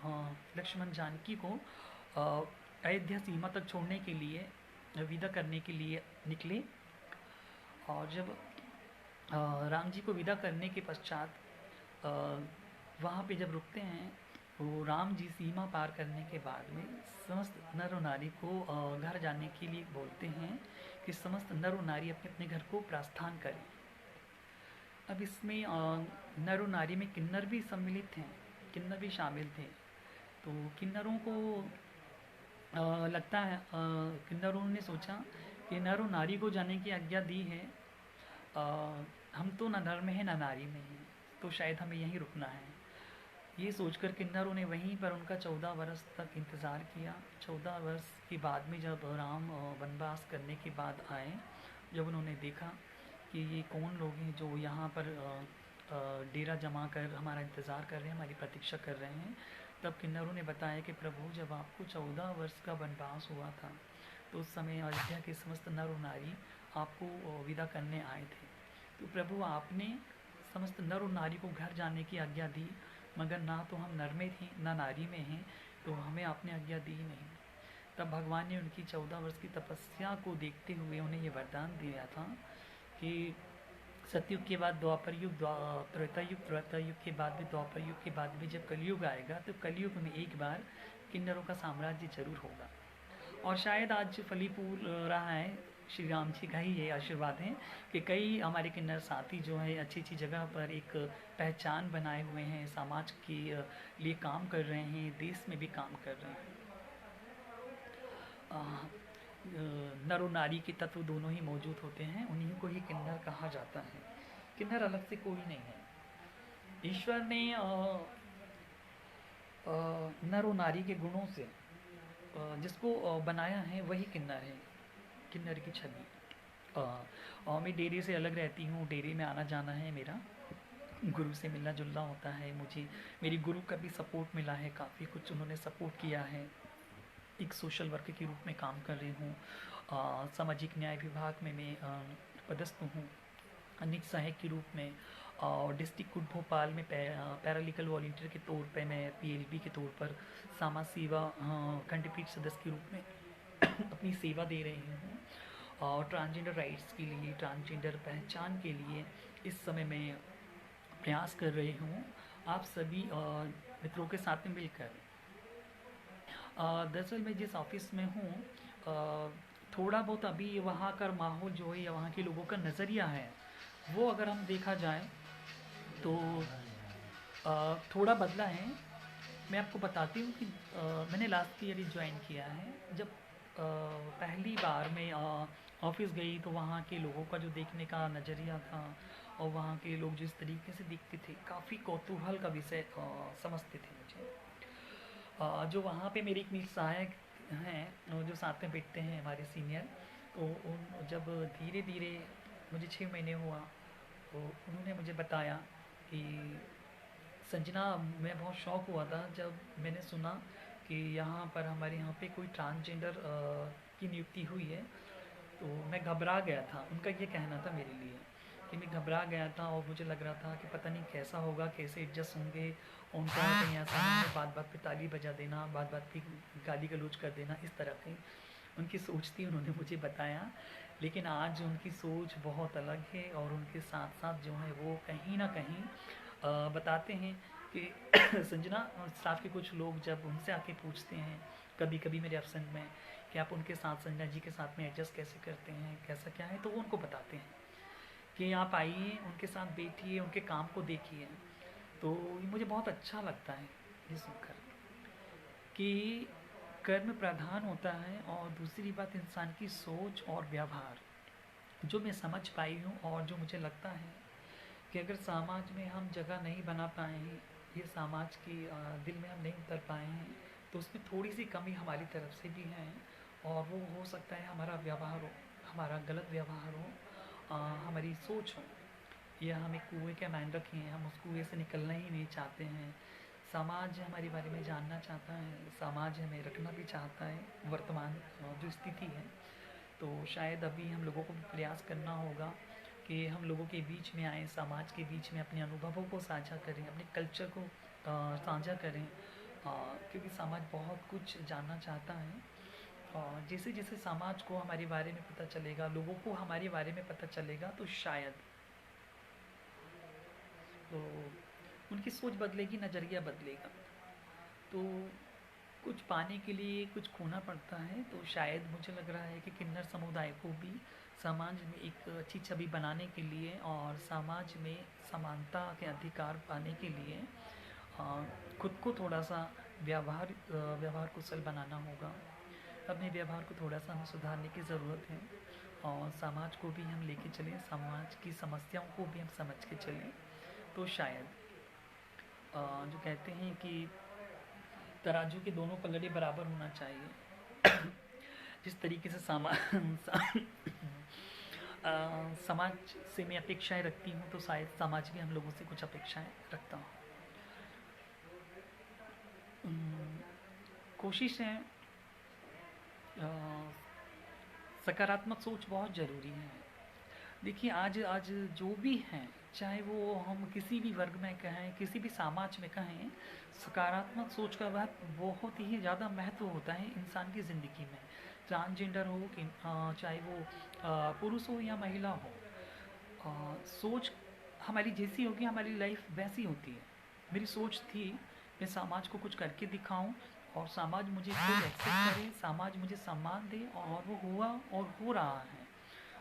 लक्ष्मण, जानकी को अयोध्या सीमा तक छोड़ने के लिए, विदा करने के लिए निकले। और जब राम जी को विदा करने के पश्चात वहाँ पे जब रुकते हैं, तो राम जी सीमा पार करने के बाद में समस्त नर और नारी को घर जाने के लिए बोलते हैं कि समस्त नर और नारी अपने अपने घर को प्रस्थान करें। अब इसमें नर और नारी में किन्नर भी सम्मिलित हैं, किन्नर भी शामिल थे। तो किन्नरों को लगता है, किन्नरों ने सोचा कि नर और नारी को जाने की आज्ञा दी है, हम तो ना नर में हैं ना नारी में हैं, तो शायद हमें यहीं रुकना है। ये सोचकर किन्नरों ने वहीं पर उनका 14 वर्ष तक इंतज़ार किया। 14 वर्ष के बाद में जब राम वनवास करने के बाद आए, जब उन्होंने देखा कि ये कौन लोग हैं जो यहाँ पर डेरा जमा कर हमारा इंतज़ार कर रहे हैं, हमारी प्रतीक्षा कर रहे हैं, तब किन्नरों ने बताया कि प्रभु, जब आपको 14 वर्ष का वनवास हुआ था तो उस समय अयोध्या के समस्त नर और नारी आपको विदा करने आए थे। तो प्रभु, आपने समस्त नर और नारी को घर जाने की आज्ञा दी, मगर ना तो हम नर में थे ना नारी में हैं, तो हमें आपने आज्ञा दी ही नहीं। तब भगवान ने उनकी 14 वर्ष की तपस्या को देखते हुए उन्हें ये वरदान दिया था कि सतयुग के बाद द्वापर युग, त्रेता युग के बाद भी द्वापर युग के बाद भी जब कलयुग आएगा, तो कलयुग में एक बार किन्नरों का साम्राज्य जरूर होगा। और शायद आज फली फूल रहा है, श्री राम जी का ही ये आशीर्वाद है कि कई हमारे किन्नर साथी जो हैं अच्छी अच्छी जगह पर एक पहचान बनाए हुए हैं, समाज के लिए काम कर रहे हैं, देश में भी काम कर रहे हैं। नर और नारी के तत्व दोनों ही मौजूद होते हैं, उन्हीं को ही किन्नर कहा जाता है। किन्नर अलग से कोई नहीं है। ईश्वर ने नर और नारी के गुणों से जिसको बनाया है वही किन्नर है, किन्नर की छवि। और मैं डेरे से अलग रहती हूँ, डेरे में आना जाना है मेरा, गुरु से मिलना जुलना होता है मुझे। मेरी गुरु का भी सपोर्ट मिला है, काफ़ी कुछ उन्होंने सपोर्ट किया है। एक सोशल वर्कर के रूप में काम कर रही हूँ। सामाजिक न्याय विभाग में मैं पदस्थ हूँ, अनेक सहायक के रूप में। और डिस्ट्रिक्ट कोर्ट भोपाल में पैरालीगल वॉलंटियर के तौर पे मैं पीएलबी के तौर पर समाज सेवा खंडपीठ सदस्य के रूप में अपनी सेवा दे रही हूँ। और ट्रांसजेंडर राइट्स के लिए, ट्रांसजेंडर पहचान के लिए इस समय मैं प्रयास कर रही हूँ, आप सभी मित्रों के साथ में मिलकर। दरअसल मैं जिस ऑफिस में हूँ, थोड़ा बहुत अभी वहाँ का माहौल जो है या वहाँ के लोगों का नज़रिया है, वो अगर हम देखा जाए तो थोड़ा बदला है। मैं आपको बताती हूँ कि मैंने लास्ट ईयर ही ज्वाइन किया है। जब पहली बार मैं ऑफिस गई तो वहाँ के लोगों का जो देखने का नज़रिया था और वहाँ के लोग जिस तरीके से दिखते थे, काफ़ी कौतूहल का विषय समझते थे मुझे। जो वहाँ पे मेरे एक मित्र सहायक हैं, जो साथ में बैठते हैं हमारे सीनियर, तो उन जब धीरे धीरे मुझे 6 महीने हुआ तो उन्होंने मुझे बताया कि संजना, मैं बहुत शौक हुआ था जब मैंने सुना कि यहाँ पर हमारे यहाँ पे कोई ट्रांसजेंडर की नियुक्ति हुई है। तो मैं घबरा गया था, उनका ये कहना था मेरे लिए कि मैं घबरा गया था और मुझे लग रहा था कि पता नहीं कैसा होगा, कैसे एडजस्ट होंगे। उनका कहीं ऐसा नहीं है बात बात पे ताली बजा देना, बात बात पे गाली गलौज कर देना, इस तरह की उनकी सोच थी, उन्होंने मुझे बताया। लेकिन आज उनकी सोच बहुत अलग है और उनके साथ साथ जो है वो कहीं ना कहीं बताते हैं कि संजना, स्टाफ के कुछ लोग जब उनसे आके पूछते हैं कभी कभी मेरे एब्सेंट में कि आप उनके साथ, संजना जी के साथ में एडजस्ट कैसे करते हैं, कैसा क्या है, तो वो उनको बताते हैं कि आप आइए, उनके साथ बैठिए, उनके काम को देखिए। तो ये मुझे बहुत अच्छा लगता है ये सुनकर कि कर्म प्रधान होता है और दूसरी बात इंसान की सोच और व्यवहार, जो मैं समझ पाई हूँ और जो मुझे लगता है कि अगर समाज में हम जगह नहीं बना पाए हैं, ये समाज के दिल में हम नहीं उतर पाए हैं, तो उसमें थोड़ी सी कमी हमारी तरफ से भी है। और वो हो सकता है हमारा व्यवहार हो, हमारा गलत व्यवहार हो, हमारी सोच हो, या हम एक कुएँ के मान रखे हैं, हम उस कुएँ से निकलना ही नहीं चाहते हैं। समाज हमारे बारे में जानना चाहता है, समाज हमें रखना भी चाहता है वर्तमान जो स्थिति है। तो शायद अभी हम लोगों को भी प्रयास करना होगा कि हम लोगों के बीच में आएँ, समाज के बीच में अपने अनुभवों को साझा करें, अपने कल्चर को साझा करें, क्योंकि समाज बहुत कुछ जानना चाहता है। और जैसे जैसे समाज को हमारे बारे में पता चलेगा, लोगों को हमारे बारे में पता चलेगा, तो शायद तो उनकी सोच बदलेगी, नज़रिया बदलेगा। तो कुछ पाने के लिए कुछ खोना पड़ता है, तो शायद मुझे लग रहा है कि किन्नर समुदाय को भी समाज में एक अच्छी छवि बनाने के लिए और समाज में समानता के अधिकार पाने के लिए खुद को थोड़ा सा व्यवहार कुशल बनाना होगा। अपने व्यवहार को थोड़ा सा हमें सुधारने की ज़रूरत है और समाज को भी हम लेके चलें, समाज की समस्याओं को भी हम समझ के चलें। तो शायद जो कहते हैं कि तराजू के दोनों पलड़े बराबर होना चाहिए। जिस तरीके से समाज से मैं अपेक्षाएं रखती हूँ, तो शायद समाज भी हम लोगों से कुछ अपेक्षाएं रखता हूँ। कोशिश है, सकारात्मक सोच बहुत ज़रूरी है। देखिए आज आज जो भी हैं, चाहे वो हम किसी भी वर्ग में कहें, किसी भी समाज में कहें, सकारात्मक सोच का वह बहुत ही ज़्यादा महत्व होता है इंसान की ज़िंदगी में। ट्रांसजेंडर हो कि चाहे वो पुरुष हो या महिला हो, सोच हमारी जैसी होगी, हमारी लाइफ वैसी होती है। मेरी सोच थी मैं समाज को कुछ करके दिखाऊं और समाज मुझे खुद एक्सेप्ट करे, समाज मुझे सम्मान दे, और वो हुआ और हो रहा है।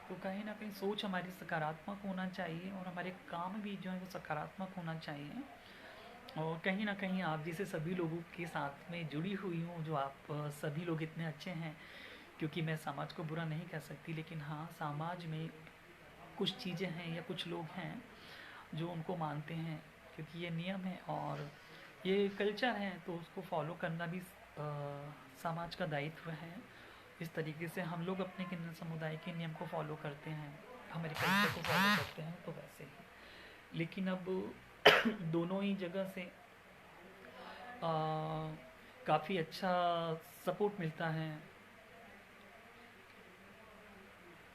तो कहीं ना कहीं सोच हमारी सकारात्मक होना चाहिए और हमारे काम भी जो है वो सकारात्मक होना चाहिए। और कहीं ना कहीं आप जैसे सभी लोगों के साथ में जुड़ी हुई हूँ, जो आप सभी लोग इतने अच्छे हैं, क्योंकि मैं समाज को बुरा नहीं कह सकती, लेकिन हाँ, समाज में कुछ चीज़ें हैं या कुछ लोग हैं जो उनको मानते हैं, क्योंकि ये नियम है और ये कल्चर है, तो उसको फॉलो करना भी समाज का दायित्व है। इस तरीके से हम लोग अपने किन्नर समुदाय के नियम को फॉलो करते हैं, हमारे कल्चर को फॉलो करते हैं, तो वैसे ही। लेकिन अब दोनों ही जगह से काफ़ी अच्छा सपोर्ट मिलता है।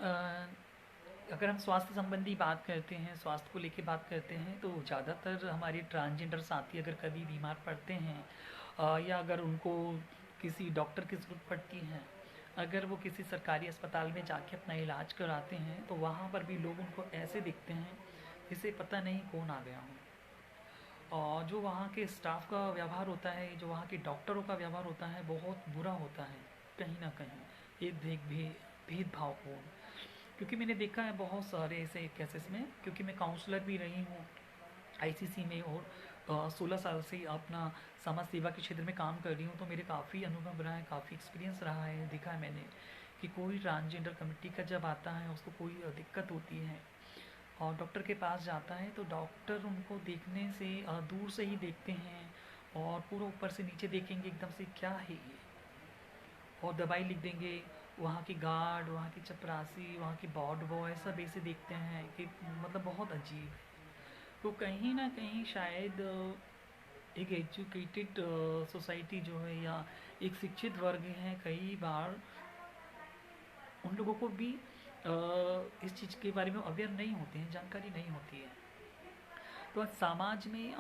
अ, अगर हम स्वास्थ्य संबंधी बात करते हैं, स्वास्थ्य को लेके बात करते हैं, तो ज़्यादातर हमारे ट्रांसजेंडर साथी अगर कभी बीमार पड़ते हैं या अगर उनको किसी डॉक्टर की ज़रूरत पड़ती है, अगर वो किसी सरकारी अस्पताल में जाके अपना इलाज कराते हैं, तो वहाँ पर भी लोग उनको ऐसे दिखते हैं जिसे पता नहीं कौन आ गया हो। और जो वहाँ के स्टाफ का व्यवहार होता है, जो वहाँ के डॉक्टरों का व्यवहार होता है, बहुत बुरा होता है कहीं ना कहीं, एक भेदभावपूर्ण। क्योंकि मैंने देखा है बहुत सारे ऐसे केसेस में, क्योंकि मैं काउंसलर भी रही हूँ आईसीसी में, और 16 साल से अपना समाज सेवा के क्षेत्र में काम कर रही हूँ, तो मेरे काफ़ी अनुभव रहा है, काफ़ी एक्सपीरियंस रहा है, देखा है मैंने कि कोई ट्रांसजेंडर कम्युनिटी का जब आता है, उसको कोई दिक्कत होती है और डॉक्टर के पास जाता है, तो डॉक्टर उनको देखने से दूर से ही देखते हैं और पूरा ऊपर से नीचे देखेंगे एकदम से, क्या है ये, और दवाई लिख देंगे। वहाँ की गार्ड, वहाँ की चपरासी, वहाँ की वार्ड बॉय सब ऐसे देखते हैं कि मतलब बहुत अजीब है। तो कहीं ना कहीं शायद एक एजुकेटेड सोसाइटी जो है, या एक शिक्षित वर्ग है, कई बार उन लोगों को भी इस चीज़ के बारे में अवेयर नहीं होते हैं, जानकारी नहीं होती है। तो आज समाज में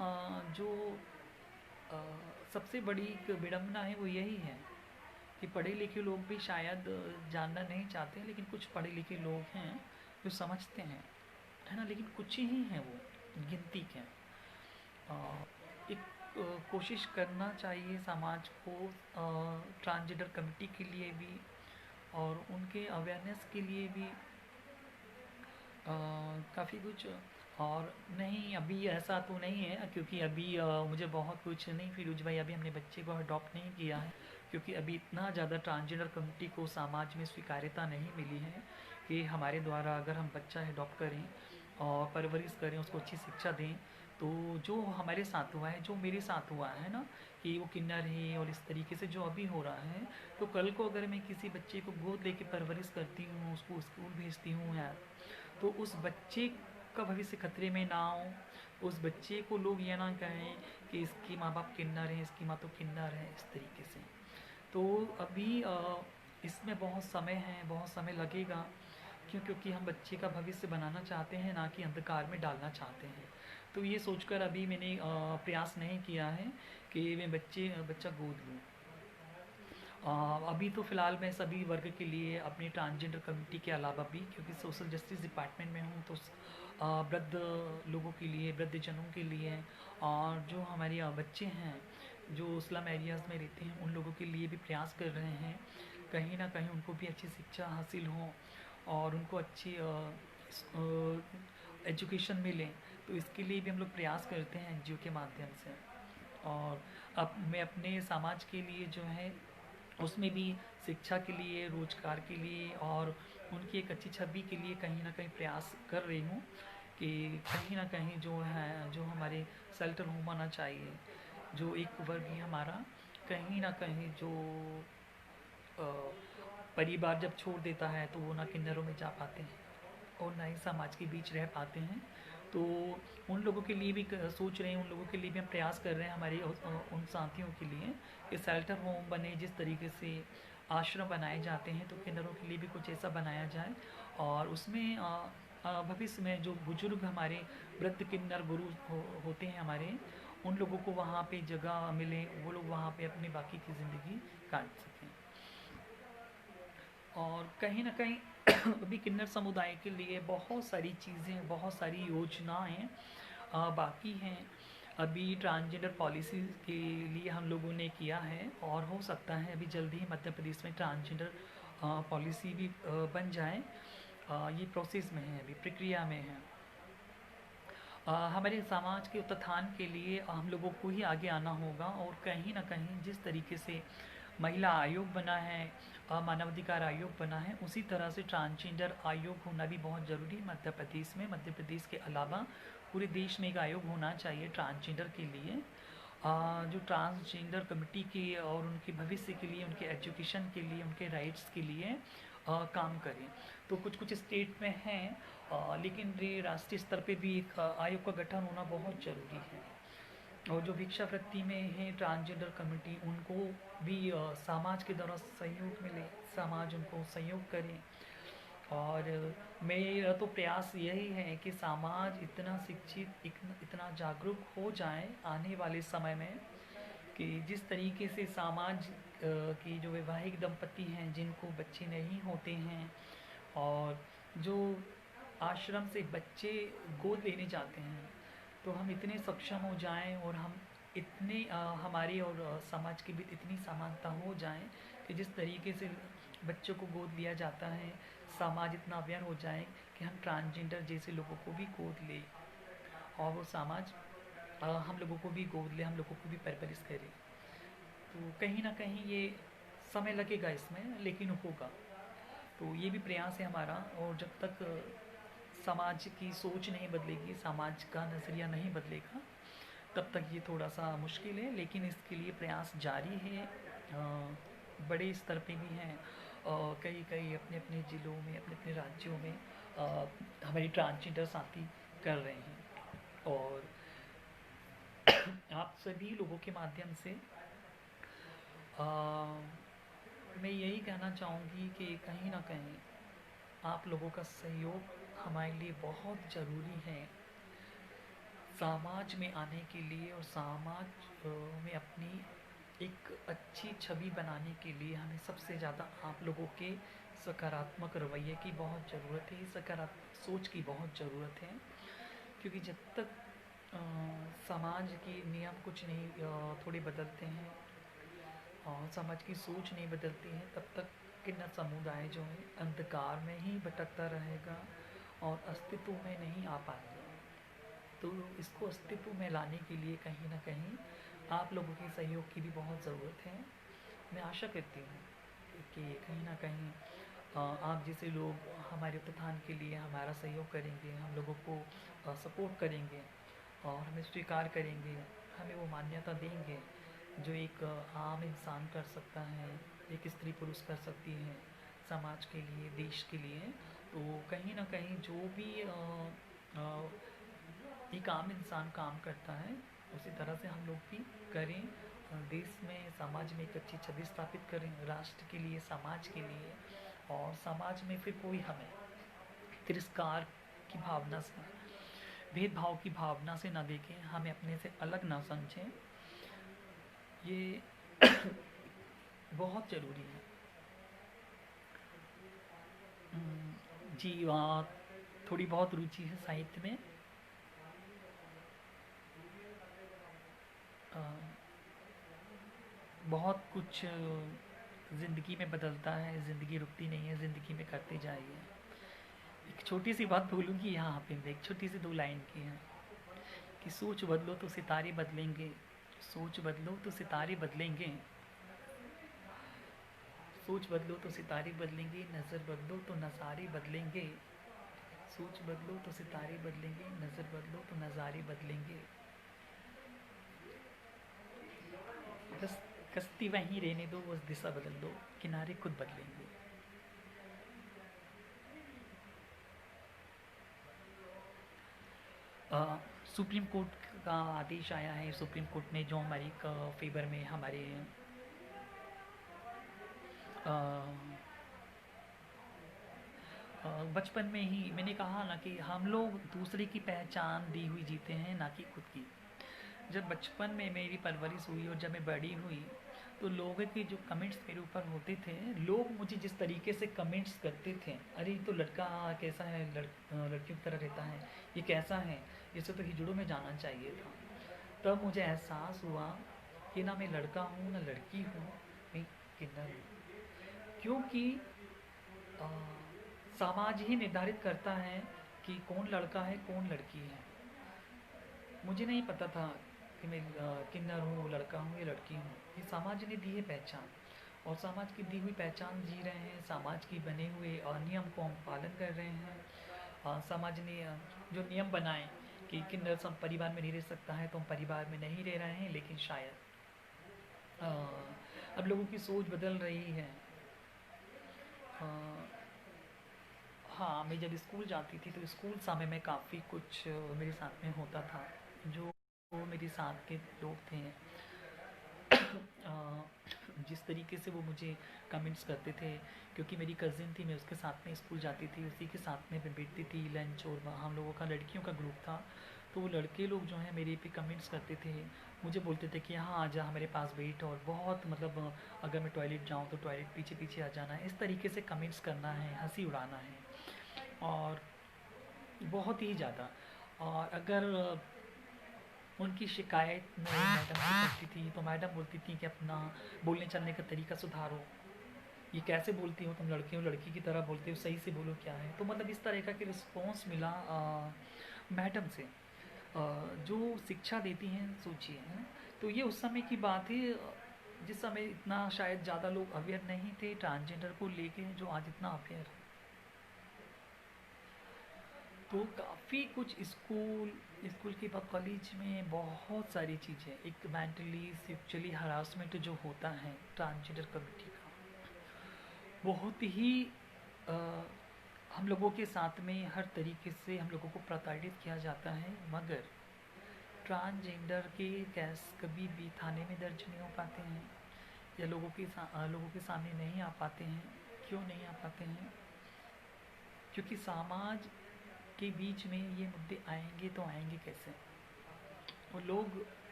जो अ, सबसे बड़ी एक विडंबना है वो यही है कि पढ़े लिखे लोग भी शायद जानना नहीं चाहते हैं, लेकिन कुछ पढ़े लिखे लोग हैं जो समझते हैं, है ना, लेकिन कुछ ही हैं, वो गिनती के हैं। एक कोशिश करना चाहिए समाज को ट्रांसजेंडर कम्युनिटी के लिए भी और उनके अवेयरनेस के लिए भी काफ़ी कुछ। और नहीं, अभी ऐसा तो नहीं है, क्योंकि अभी मुझे बहुत कुछ नहीं, फिरोज भाई, अभी हमने बच्चे को अडॉप्ट नहीं किया है, क्योंकि अभी इतना ज़्यादा ट्रांसजेंडर कम्युनिटी को समाज में स्वीकार्यता नहीं मिली है कि हमारे द्वारा अगर हम बच्चा अडॉप्ट करें और परवरिश करें, उसको अच्छी शिक्षा दें, तो जो हमारे साथ हुआ है, जो मेरे साथ हुआ है ना, कि वो किन्नर है और इस तरीके से जो अभी हो रहा है, तो कल को अगर मैं किसी बच्चे को गोद लेके परवरिश करती हूँ, उसको स्कूल भेजती हूँ यार, तो उस बच्चे का भविष्य खतरे में ना हो, उस बच्चे को लोग ये ना कहें कि इसके माँ बाप किन्नर हैं, इसकी माँ तो किन्नर है, इस तरीके से। तो अभी इसमें बहुत समय है, बहुत समय लगेगा, क्योंकि हम बच्चे का भविष्य बनाना चाहते हैं, ना कि अंधकार में डालना चाहते हैं। तो ये सोचकर अभी मैंने प्रयास नहीं किया है कि मैं बच्चा गोद लूँ। अभी तो फ़िलहाल मैं सभी वर्ग के लिए अपनी ट्रांसजेंडर कम्युनिटी के अलावा भी, क्योंकि सोशल जस्टिस डिपार्टमेंट में हूँ, तो वृद्ध लोगों के लिए, वृद्धजनों के लिए, और जो हमारे बच्चे हैं जो स्लम एरियाज़ में रहते हैं, उन लोगों के लिए भी प्रयास कर रहे हैं, कहीं ना कहीं उनको भी अच्छी शिक्षा हासिल हो और उनको अच्छी एजुकेशन मिले। तो इसके लिए भी हम लोग प्रयास करते हैं एनजीओ के माध्यम से। और अब मैं अपने समाज के लिए जो है उसमें भी शिक्षा के लिए, रोजगार के लिए और उनकी एक अच्छी छवि के लिए कहीं ना कहीं प्रयास कर रही हूँ कि कहीं ना कहीं जो है, जो हमारे शेल्टर होम आना चाहिए, जो एक वर्ग है हमारा, कहीं ना कहीं जो अ, परिवार जब छोड़ देता है तो वो ना किन्नरों में जा पाते हैं और ना ही समाज के बीच रह पाते हैं। तो उन लोगों के लिए भी सोच रहे हैं, उन लोगों के लिए भी हम प्रयास कर रहे हैं, हमारे उन साथियों के लिए कि शेल्टर होम बने, जिस तरीके से आश्रम बनाए जाते हैं, तो किन्नरों के लिए भी कुछ ऐसा बनाया जाए और उसमें भविष्य में जो बुजुर्ग हमारे वृद्ध किन्नर गुरु होते हैं हमारे, उन लोगों को वहाँ पे जगह मिले, वो लोग वहाँ पे अपनी बाकी की ज़िंदगी काट सकें। और कहीं ना कहीं अभी किन्नर समुदाय के लिए बहुत सारी चीज़ें, बहुत सारी योजनाएं बाकी हैं। अभी ट्रांसजेंडर पॉलिसी के लिए हम लोगों ने किया है, और हो सकता है अभी जल्दी ही मध्य प्रदेश में ट्रांसजेंडर पॉलिसी भी बन जाए। ये प्रोसेस में है, अभी प्रक्रिया में है। हमारे समाज के उत्थान के लिए हम लोगों को ही आगे आना होगा, और कहीं ना कहीं जिस तरीके से महिला आयोग बना है, मानवाधिकार आयोग बना है, उसी तरह से ट्रांसजेंडर आयोग होना भी बहुत ज़रूरी है मध्य प्रदेश में। मध्य प्रदेश के अलावा पूरे देश में एक आयोग होना चाहिए ट्रांसजेंडर के लिए, जो ट्रांसजेंडर कमिटी के और उनके भविष्य के लिए, उनके एजुकेशन के लिए, उनके राइट्स के लिए काम करें। तो कुछ कुछ स्टेट में हैं, लेकिन ये राष्ट्रीय स्तर पे भी एक आयोग का गठन होना बहुत ज़रूरी है। और जो भिक्षावृत्ति में है ट्रांसजेंडर कमिटी, उनको भी समाज के द्वारा सहयोग मिले, समाज उनको सहयोग करे। और मेरा तो प्रयास यही है कि समाज इतना शिक्षित, इतना जागरूक हो जाए आने वाले समय में, कि जिस तरीके से समाज की जो वैवाहिक दंपति हैं जिनको बच्चे नहीं होते हैं, और जो आश्रम से बच्चे गोद लेने जाते हैं, तो हम इतने सक्षम हो जाएं, और हम इतने हमारी और समाज के बीच इतनी समानता हो जाए कि जिस तरीके से बच्चों को गोद लिया जाता है, समाज इतना अवेयर हो जाए कि हम ट्रांसजेंडर जैसे लोगों को भी गोद ले, और वो समाज हम लोगों को भी गोद ले, हम लोगों को भी परवरिश करे। तो कहीं ना कहीं ये समय लगेगा इसमें, लेकिन होगा। तो ये भी प्रयास है हमारा, और जब तक समाज की सोच नहीं बदलेगी, समाज का नज़रिया नहीं बदलेगा, तब तक ये थोड़ा सा मुश्किल है। लेकिन इसके लिए प्रयास जारी है, बड़े स्तर पे भी हैं, कई कई अपने अपने ज़िलों में, अपने अपने राज्यों में हमारी ट्रांसजेंडर साथी कर रहे हैं। और आप सभी लोगों के माध्यम से मैं यही कहना चाहूँगी कि कहीं ना कहीं आप लोगों का सहयोग हमारे लिए बहुत ज़रूरी है समाज में आने के लिए, और समाज में अपनी एक अच्छी छवि बनाने के लिए हमें सबसे ज़्यादा आप लोगों के सकारात्मक रवैये की बहुत ज़रूरत है, सकारात्मक सोच की बहुत ज़रूरत है। क्योंकि जब तक समाज के नियम कुछ नहीं थोड़े बदलते हैं, और समाज की सोच नहीं बदलती है, तब तक किन्नर समुदाय जो है अंधकार में ही भटकता रहेगा, और अस्तित्व में नहीं आ पाएगा। तो इसको अस्तित्व में लाने के लिए कहीं ना कहीं आप लोगों के सहयोग की भी बहुत ज़रूरत है। मैं आशा करती हूँ कि कहीं ना कहीं आप जैसे लोग हमारे उत्थान के लिए हमारा सहयोग करेंगे, हम लोगों को सपोर्ट करेंगे, और हमें स्वीकार करेंगे, हमें वो मान्यता देंगे जो एक आम इंसान कर सकता है, एक स्त्री पुरुष कर सकती है समाज के लिए, देश के लिए। तो कहीं ना कहीं जो भी एक आम इंसान काम करता है, उसी तरह से हम लोग भी करें, देश में, समाज में एक अच्छी छवि स्थापित करें, राष्ट्र के लिए, समाज के लिए। और समाज में फिर कोई हमें तिरस्कार की भावना से, भेदभाव की भावना से ना देखें, हमें अपने से अलग ना समझें। ये बहुत ज़रूरी है। जी, वहाँ थोड़ी बहुत रुचि है साहित्य में। बहुत कुछ ज़िंदगी में बदलता है, ज़िंदगी रुकती नहीं है, ज़िंदगी में करते जाइए। एक छोटी सी बात बोलूँगी यहाँ पे, एक छोटी सी 2 लाइन की है कि सोच बदलो तो सितारे बदलेंगे, सोच बदलो तो सितारे बदलेंगे, सोच बदलो तो सितारे बदलेंगे, नज़र बदलो तो नज़ारे बदलेंगे, सोच बदलो तो सितारे बदलेंगे, नज़र बदलो तो नज़ारे बदलेंगे। बस कश्ती वहीं रहने दो, बस दिशा बदल दो, किनारे खुद बदलेंगे। सुप्रीम कोर्ट का आदेश आया है, सुप्रीम कोर्ट ने जो हमारी फेवर में हमारे बचपन में ही मैंने कहा ना कि हम लोग दूसरे की पहचान दी हुई जीते हैं, ना कि खुद की। जब बचपन में मेरी परवरिश हुई और जब मैं बड़ी हुई, तो लोगों के जो कमेंट्स मेरे ऊपर होते थे, लोग मुझे जिस तरीके से कमेंट्स करते थे, अरे ये तो लड़का कैसा है, लड़कियों की तरह रहता है, ये कैसा है, इसे तो हिजड़ों में जाना चाहिए था। तब मुझे एहसास हुआ कि ना मैं लड़का हूँ ना लड़की हूँ, मैं किन्नर हूँ। क्योंकि अ, समाज ही निर्धारित करता है कि कौन लड़का है कौन लड़की है। मुझे नहीं पता था कि मैं किन्नर हूँ, लड़का हूँ या लड़की हूँ। ये समाज ने दी है पहचान, और समाज की दी हुई पहचान जी रहे हैं, समाज की बने हुए नियम को हम पालन कर रहे हैं। समाज ने जो नियम बनाए कि किन्नर सब परिवार में नहीं रह सकता है, तो हम परिवार में नहीं रह रहे हैं, लेकिन शायद अ, अब लोगों की सोच बदल रही है। अ, हाँ, मैं जब स्कूल जाती थी तो स्कूल समय में काफ़ी कुछ मेरे साथ में होता था। जो मेरे साथ के लोग थे, अ, जिस तरीके से वो मुझे कमेंट्स करते थे, क्योंकि मेरी कज़िन थी, मैं उसके साथ में स्कूल जाती थी, उसी के साथ में मैं बैठती थी लंच, और हम लोगों का लड़कियों का ग्रुप था। तो वो लड़के लोग जो हैं मेरे पे कमेंट्स करते थे, मुझे बोलते थे कि हाँ आ जा हमारे पास बैठ, और बहुत मतलब अगर मैं टॉयलेट जाऊँ तो टॉयलेट पीछे पीछे आ जाना, इस तरीके से कमेंट्स करना है, हंसी उड़ाना है। और बहुत ही ज़्यादा। और अगर उनकी शिकायत मैं मैडम से करती थी तो मैडम बोलती थी कि अपना बोलने चलने का तरीका सुधारो, ये कैसे बोलती हो तुम, लड़के हो लड़की की तरह बोलते हो, सही से बोलो क्या है। तो मतलब इस तरह का कि रिस्पॉन्स मिला मैडम से, जो शिक्षा देती हैं, सोचिए है। तो ये उस समय की बात है, जिस समय इतना शायद ज़्यादा लोग अवेयर नहीं थे ट्रांसजेंडर को लेके, जो आज इतना अवेयर है। तो काफ़ी कुछ स्कूल, स्कूल के बाद कॉलेज में बहुत सारी चीज़ें, एक मेंटली सेक्चुअली हरासमेंट जो होता है ट्रांसजेंडर कम्युनिटी का, बहुत ही अ, हम लोगों के साथ में हर तरीके से हम लोगों को प्रताड़ित किया जाता है। मगर ट्रांसजेंडर के केस कभी भी थाने में दर्ज नहीं हो पाते हैं, या लोगों के सामने नहीं आ पाते हैं। क्यों नहीं आ पाते हैं? क्योंकि समाज के बीच में ये मुद्दे आएंगे तो आएंगे कैसे? वो लोग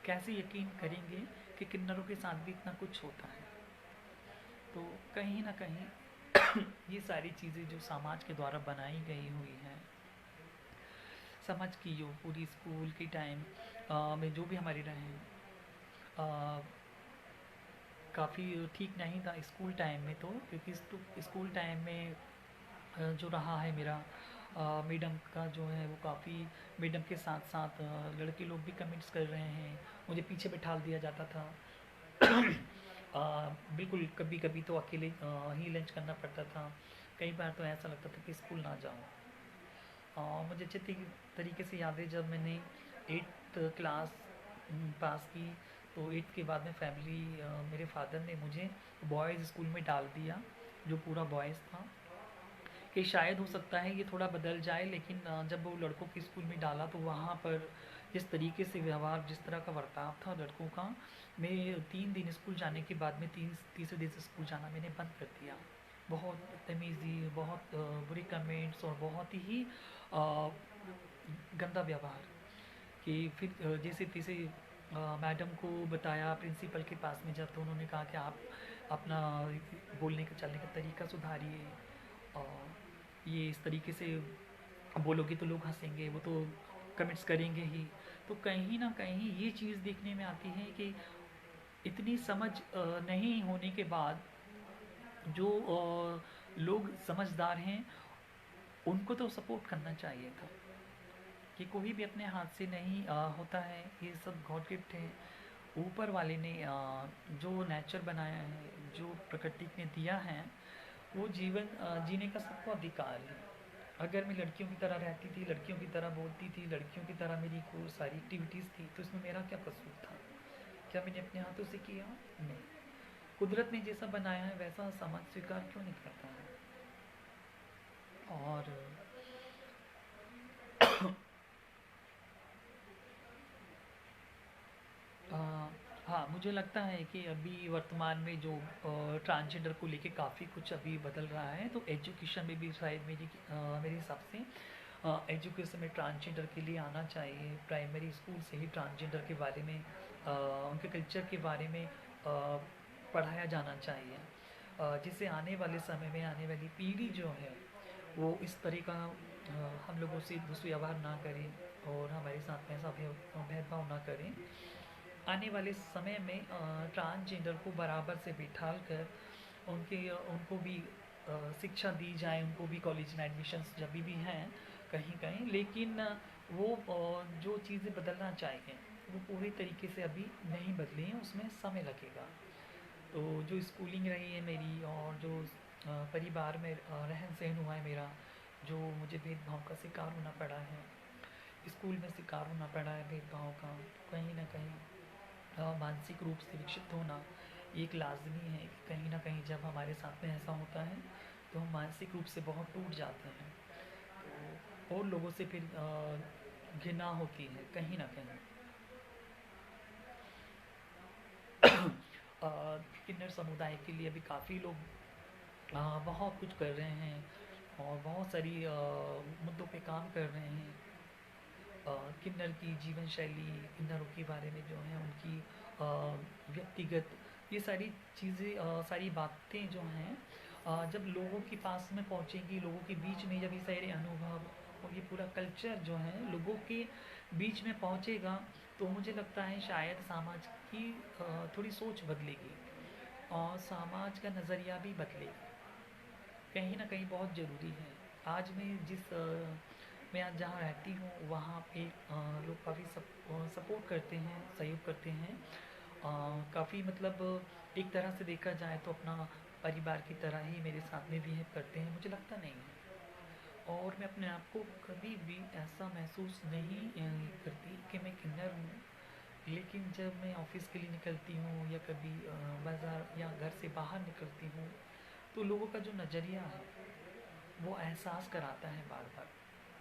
कैसे यकीन करेंगे कि किन्नरों के साथ भी इतना कुछ होता है? तो कहीं ना कहीं ये सारी चीज़ें जो समाज के द्वारा बनाई गई हुई हैं, समझ की जो पूरी स्कूल की टाइम में जो भी हमारे रहे हैं, काफ़ी ठीक नहीं था स्कूल टाइम में। तो क्योंकि स्कूल टाइम में जो रहा है मेरा, मैडम का जो है वो काफ़ी, मैडम के साथ साथ लड़के लोग भी कमेंट्स कर रहे हैं, मुझे पीछे बैठाल दिया जाता था। बिल्कुल, कभी कभी तो अकेले ही लंच करना पड़ता था। कई बार तो ऐसा लगता था कि स्कूल ना जाऊँ। मुझे अच्छे तरीके से याद है, जब मैंने 8th क्लास पास की, तो 8th के बाद में फैमिली, मेरे फादर ने मुझे बॉयज़ स्कूल में डाल दिया, जो पूरा बॉयज़ था। कि शायद हो सकता है ये थोड़ा बदल जाए, लेकिन जब वो लड़कों के स्कूल में डाला तो वहाँ पर जिस तरीके से व्यवहार, जिस तरह का बर्ताव था लड़कों का, मैं 3 दिन स्कूल जाने के बाद में तीसरे दिन से स्कूल जाना मैंने बंद कर दिया। बहुत तमीज़ी, बहुत बुरे कमेंट्स, और बहुत ही अ, गंदा व्यवहार। कि फिर जैसे तैसे मैडम को बताया प्रिंसिपल के पास में जब, तो उन्होंने कहा कि आप अपना बोलने का चलने का तरीका सुधारिए, और ये इस तरीके से बोलोगे तो लोग हंसेंगे, वो तो कमेंट्स करेंगे ही। तो कहीं ना कहीं ये चीज़ देखने में आती है कि इतनी समझ नहीं होने के बाद जो लोग समझदार हैं, उनको तो सपोर्ट करना चाहिए था। कि कोई भी अपने हाथ से नहीं होता है, ये सब गॉड गिफ्ट है। ऊपर वाले ने जो नेचर बनाया है, जो प्रकृति ने दिया है, वो जीवन जीने का सबको अधिकार है। अगर मैं लड़कियों की तरह रहती थी, लड़कियों की तरह बोलती थी, लड़कियों की तरह मेरी को सारी एक्टिविटीज़ थी, तो इसमें मेरा क्या कसूर था? क्या मैंने अपने हाथों से किया? नहीं। कुदरत ने जैसा बनाया है वैसा समाज स्वीकार क्यों नहीं करता है? और अ, हाँ, मुझे लगता है कि अभी वर्तमान में जो ट्रांसजेंडर को लेके काफ़ी कुछ अभी बदल रहा है, तो एजुकेशन में भी शायद मेरे हिसाब से एजुकेशन में ट्रांसजेंडर के लिए आना चाहिए। प्राइमरी स्कूल से ही ट्रांसजेंडर के बारे में, उनके कल्चर के बारे में पढ़ाया जाना चाहिए, जिससे आने वाले समय में आने वाली पीढ़ी जो है वो इस तरह का हम लोगों से दुर्व्यवहार ना करें और हमारे साथ में ऐसा भेदभाव ना करें। आने वाले समय में ट्रांसजेंडर को बराबर से बिठाल कर उनको भी शिक्षा दी जाए, उनको भी कॉलेज में एडमिशन्स जब भी हैं कहीं कहीं, लेकिन वो जो चीज़ें बदलना चाहिए वो पूरी तरीके से अभी नहीं बदली हैं, उसमें समय लगेगा। तो जो स्कूलिंग रही है मेरी और जो परिवार में रहन सहन हुआ है मेरा, जो मुझे भेदभाव का शिकार होना पड़ा है, स्कूल में शिकार होना पड़ा है भेदभाव का, कहीं ना कहीं मानसिक रूप से विक्षिप्त होना एक लाजमी है कि कहीं ना कहीं जब हमारे साथ में ऐसा होता है तो हम मानसिक रूप से बहुत टूट जाते हैं। तो और लोगों से फिर घृणा होती है कहीं ना कहीं। अ, किन्नर समुदाय के लिए अभी काफ़ी लोग बहुत कुछ कर रहे हैं और बहुत सारी मुद्दों पे काम कर रहे हैं। किन्नर की जीवन शैली, किन्नरों के बारे में जो है उनकी व्यक्तिगत ये सारी चीज़ें, सारी बातें जो हैं जब लोगों के पास में पहुंचेंगी, लोगों के बीच में जब ये सारे अनुभव और ये पूरा कल्चर जो है लोगों के बीच में पहुंचेगा, तो मुझे लगता है शायद समाज की थोड़ी सोच बदलेगी और समाज का नज़रिया भी बदलेगा। कहीं न कहीं बहुत ज़रूरी है। आज मैं आज जहाँ रहती हूँ वहाँ पे लोग काफ़ी सपोर्ट करते हैं, सहयोग करते हैं। काफ़ी मतलब एक तरह से देखा जाए तो अपना परिवार की तरह ही मेरे साथ में बिहेव करते हैं, मुझे लगता नहीं है। और मैं अपने आप को कभी भी ऐसा महसूस नहीं करती कि मैं किन्नर हूँ। लेकिन जब मैं ऑफ़िस के लिए निकलती हूँ या कभी बाज़ार या घर से बाहर निकलती हूँ, तो लोगों का जो नज़रिया है वो एहसास कराता है बार बार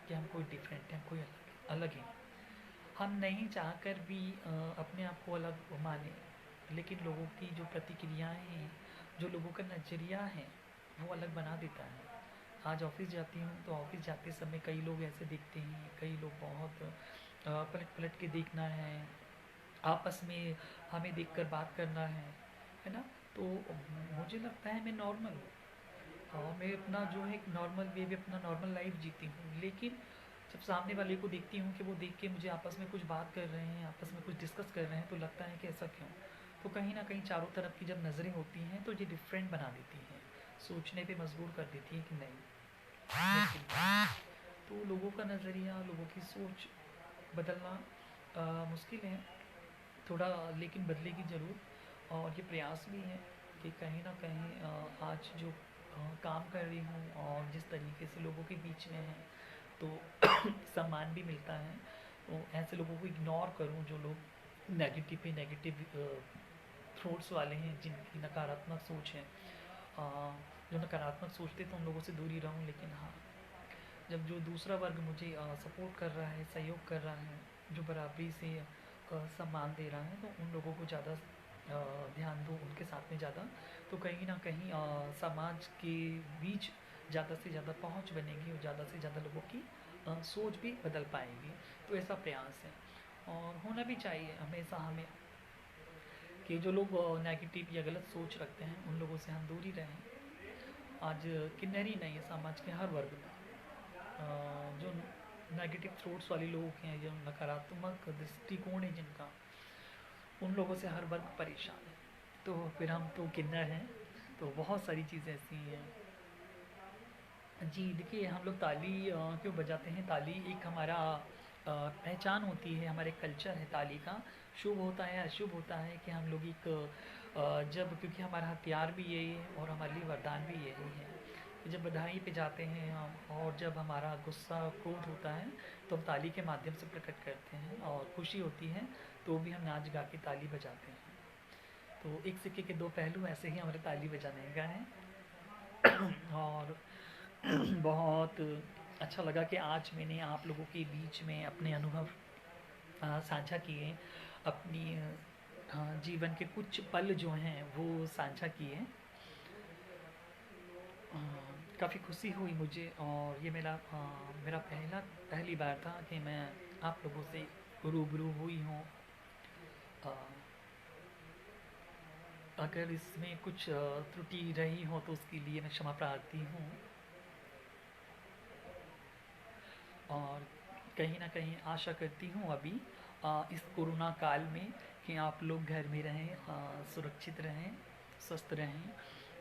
कि हम कोई डिफरेंट हैं, हम कोई अलग हैं। हम नहीं चाहकर भी अपने आप को अलग माने, लेकिन लोगों की जो प्रतिक्रियाएं हैं, जो लोगों का नज़रिया है वो अलग बना देता है। आज ऑफिस जाती हूँ तो ऑफिस जाते समय कई लोग ऐसे दिखते हैं, कई लोग बहुत पलट पलट के देखना है, आपस में हमें देखकर बात करना है ना। तो मुझे लगता है मैं नॉर्मल हूँ और मैं अपना जो है नॉर्मल वे भी अपना नॉर्मल लाइफ जीती हूँ। लेकिन जब सामने वाले को देखती हूँ कि वो देख के मुझे आपस में कुछ बात कर रहे हैं, आपस में कुछ डिस्कस कर रहे हैं, तो लगता है कि ऐसा क्यों। तो कहीं ना कहीं चारों तरफ की जब नज़रें होती हैं तो ये डिफरेंट बना देती हैं, सोचने पे मजबूर कर देती है कि नहीं तो लोगों का नज़रिया, लोगों की सोच बदलना मुश्किल है थोड़ा, लेकिन बदलेगी ज़रूर। और ये प्रयास भी है कि कहीं ना कहीं आज जो काम कर रही हूँ और जिस तरीके से लोगों के बीच में है तो सम्मान भी मिलता है। तो ऐसे लोगों को इग्नोर करूँ जो लोग नेगेटिव पे नेगेटिव थ्रोट्स वाले हैं, जिनकी नकारात्मक सोच है। जो नकारात्मक सोचते तो उन लोगों से दूरी रहूँ। लेकिन हाँ, जब जो दूसरा वर्ग मुझे सपोर्ट कर रहा है, सहयोग कर रहा है, जो बराबरी से सम्मान दे रहा है, तो उन लोगों को ज़्यादा ध्यान दूँ, उनके साथ में ज़्यादा, तो कहीं ना कहीं समाज के बीच ज़्यादा से ज़्यादा पहुंच बनेगी और ज़्यादा से ज़्यादा लोगों की सोच भी बदल पाएगी। तो ऐसा प्रयास है और होना भी चाहिए हमेशा हमें कि जो लोग नेगेटिव या गलत सोच रखते हैं उन लोगों से हम दूरी रहें। आज किन्नर ही नहीं है, समाज के हर वर्ग में जो नेगेटिव थ्रोट्स वाले लोग हैं, जो नकारात्मक दृष्टिकोण है जिनका, उन लोगों से हर वर्ग परेशान है। तो फिर हम तो किन्नर हैं, तो बहुत सारी चीज़ें ऐसी हैं। जी देखिए, हम लोग ताली क्यों बजाते हैं? ताली एक हमारा पहचान होती है, हमारे कल्चर है ताली का। शुभ होता है, अशुभ होता है कि हम लोग एक जब, क्योंकि हमारा हथियार भी यही है और हमारे लिए वरदान भी यही है कि जब बधाई पे जाते हैं हम और जब हमारा गुस्सा क्रोध होता है तो हम ताली के माध्यम से प्रकट करते हैं, और खुशी होती है तो भी हम नाच गा के ताली बजाते हैं। तो एक सिक्के के दो पहलू ऐसे ही हमारे ताली बजाने का है। और बहुत अच्छा लगा कि आज मैंने आप लोगों के बीच में अपने अनुभव साझा किए, अपनी जीवन के कुछ पल जो हैं वो साझा किए। काफ़ी खुशी हुई मुझे, और ये मेरा पहली बार था कि मैं आप लोगों से रूबरू हुई हूँ। अ, अगर इसमें कुछ त्रुटि रही हो तो उसके लिए मैं क्षमा प्रार्थी हूँ। और कहीं ना कहीं आशा करती हूँ अभी इस कोरोना काल में कि आप लोग घर में रहें, सुरक्षित रहें, स्वस्थ रहें,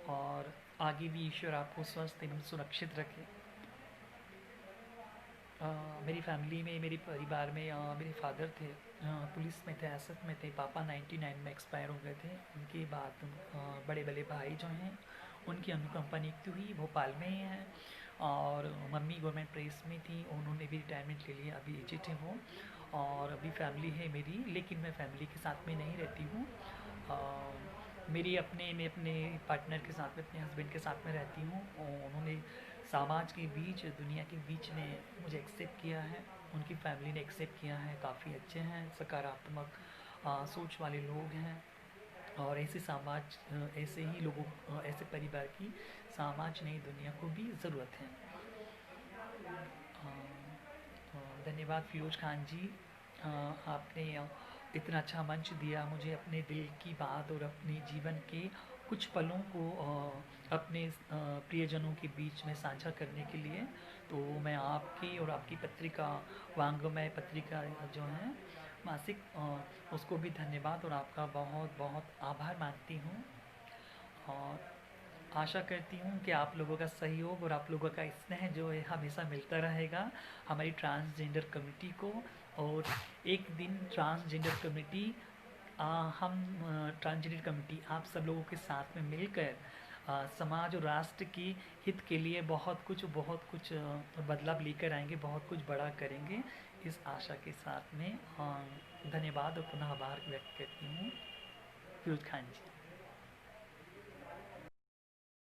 और आगे भी ईश्वर आपको स्वस्थ एवं सुरक्षित रखे। मेरी फैमिली में, मेरे परिवार में मेरे फादर थे, पुलिस में थे, एसएफ में थे। पापा 99 में एक्सपायर हो गए थे। उनके बाद बड़े बड़े भाई जो हैं उनकी अनुकंपा नियुक्ति हुई, भोपाल में ही हैं। और मम्मी गवर्नमेंट प्रेस में थी, उन्होंने भी रिटायरमेंट ले लिया, अभी एजेड है वो। और अभी फैमिली है मेरी, लेकिन मैं फैमिली के साथ में नहीं रहती हूँ। मैं अपने पार्टनर के साथ में, अपने हस्बैंड के साथ में रहती हूँ, और उन्होंने समाज के बीच, दुनिया के बीच में मुझे एक्सेप्ट किया है। उनकी फैमिली ने एक्सेप्ट किया है, काफ़ी अच्छे हैं, सकारात्मक सोच वाले लोग हैं। और ऐसे ही लोगों, ऐसे परिवार की समाज नई दुनिया को भी ज़रूरत है। अ, धन्यवाद फिरोज खान जी, आपने इतना अच्छा मंच दिया मुझे अपने दिल की बात और अपने जीवन के कुछ पलों को अपने प्रियजनों के बीच में साझा करने के लिए। तो मैं आपकी और आपकी पत्रिका, वांग्मय पत्रिका जो है मासिक, उसको भी धन्यवाद और आपका बहुत बहुत आभार मानती हूँ। और आशा करती हूँ कि आप लोगों का सहयोग और आप लोगों का स्नेह जो है हमेशा मिलता रहेगा हमारी ट्रांसजेंडर कम्युनिटी को। और एक दिन ट्रांसजेंडर कम्युनिटी, हम ट्रांसजेंडर कम्युनिटी आप सब लोगों के साथ में मिलकर समाज और राष्ट्र की हित के लिए बहुत कुछ बदलाव लेकर आएंगे, बहुत कुछ बड़ा करेंगे। इस आशा के साथ में धन्यवाद और पुनः आभार व्यक्त करती हूँ। फिरोज खान जी।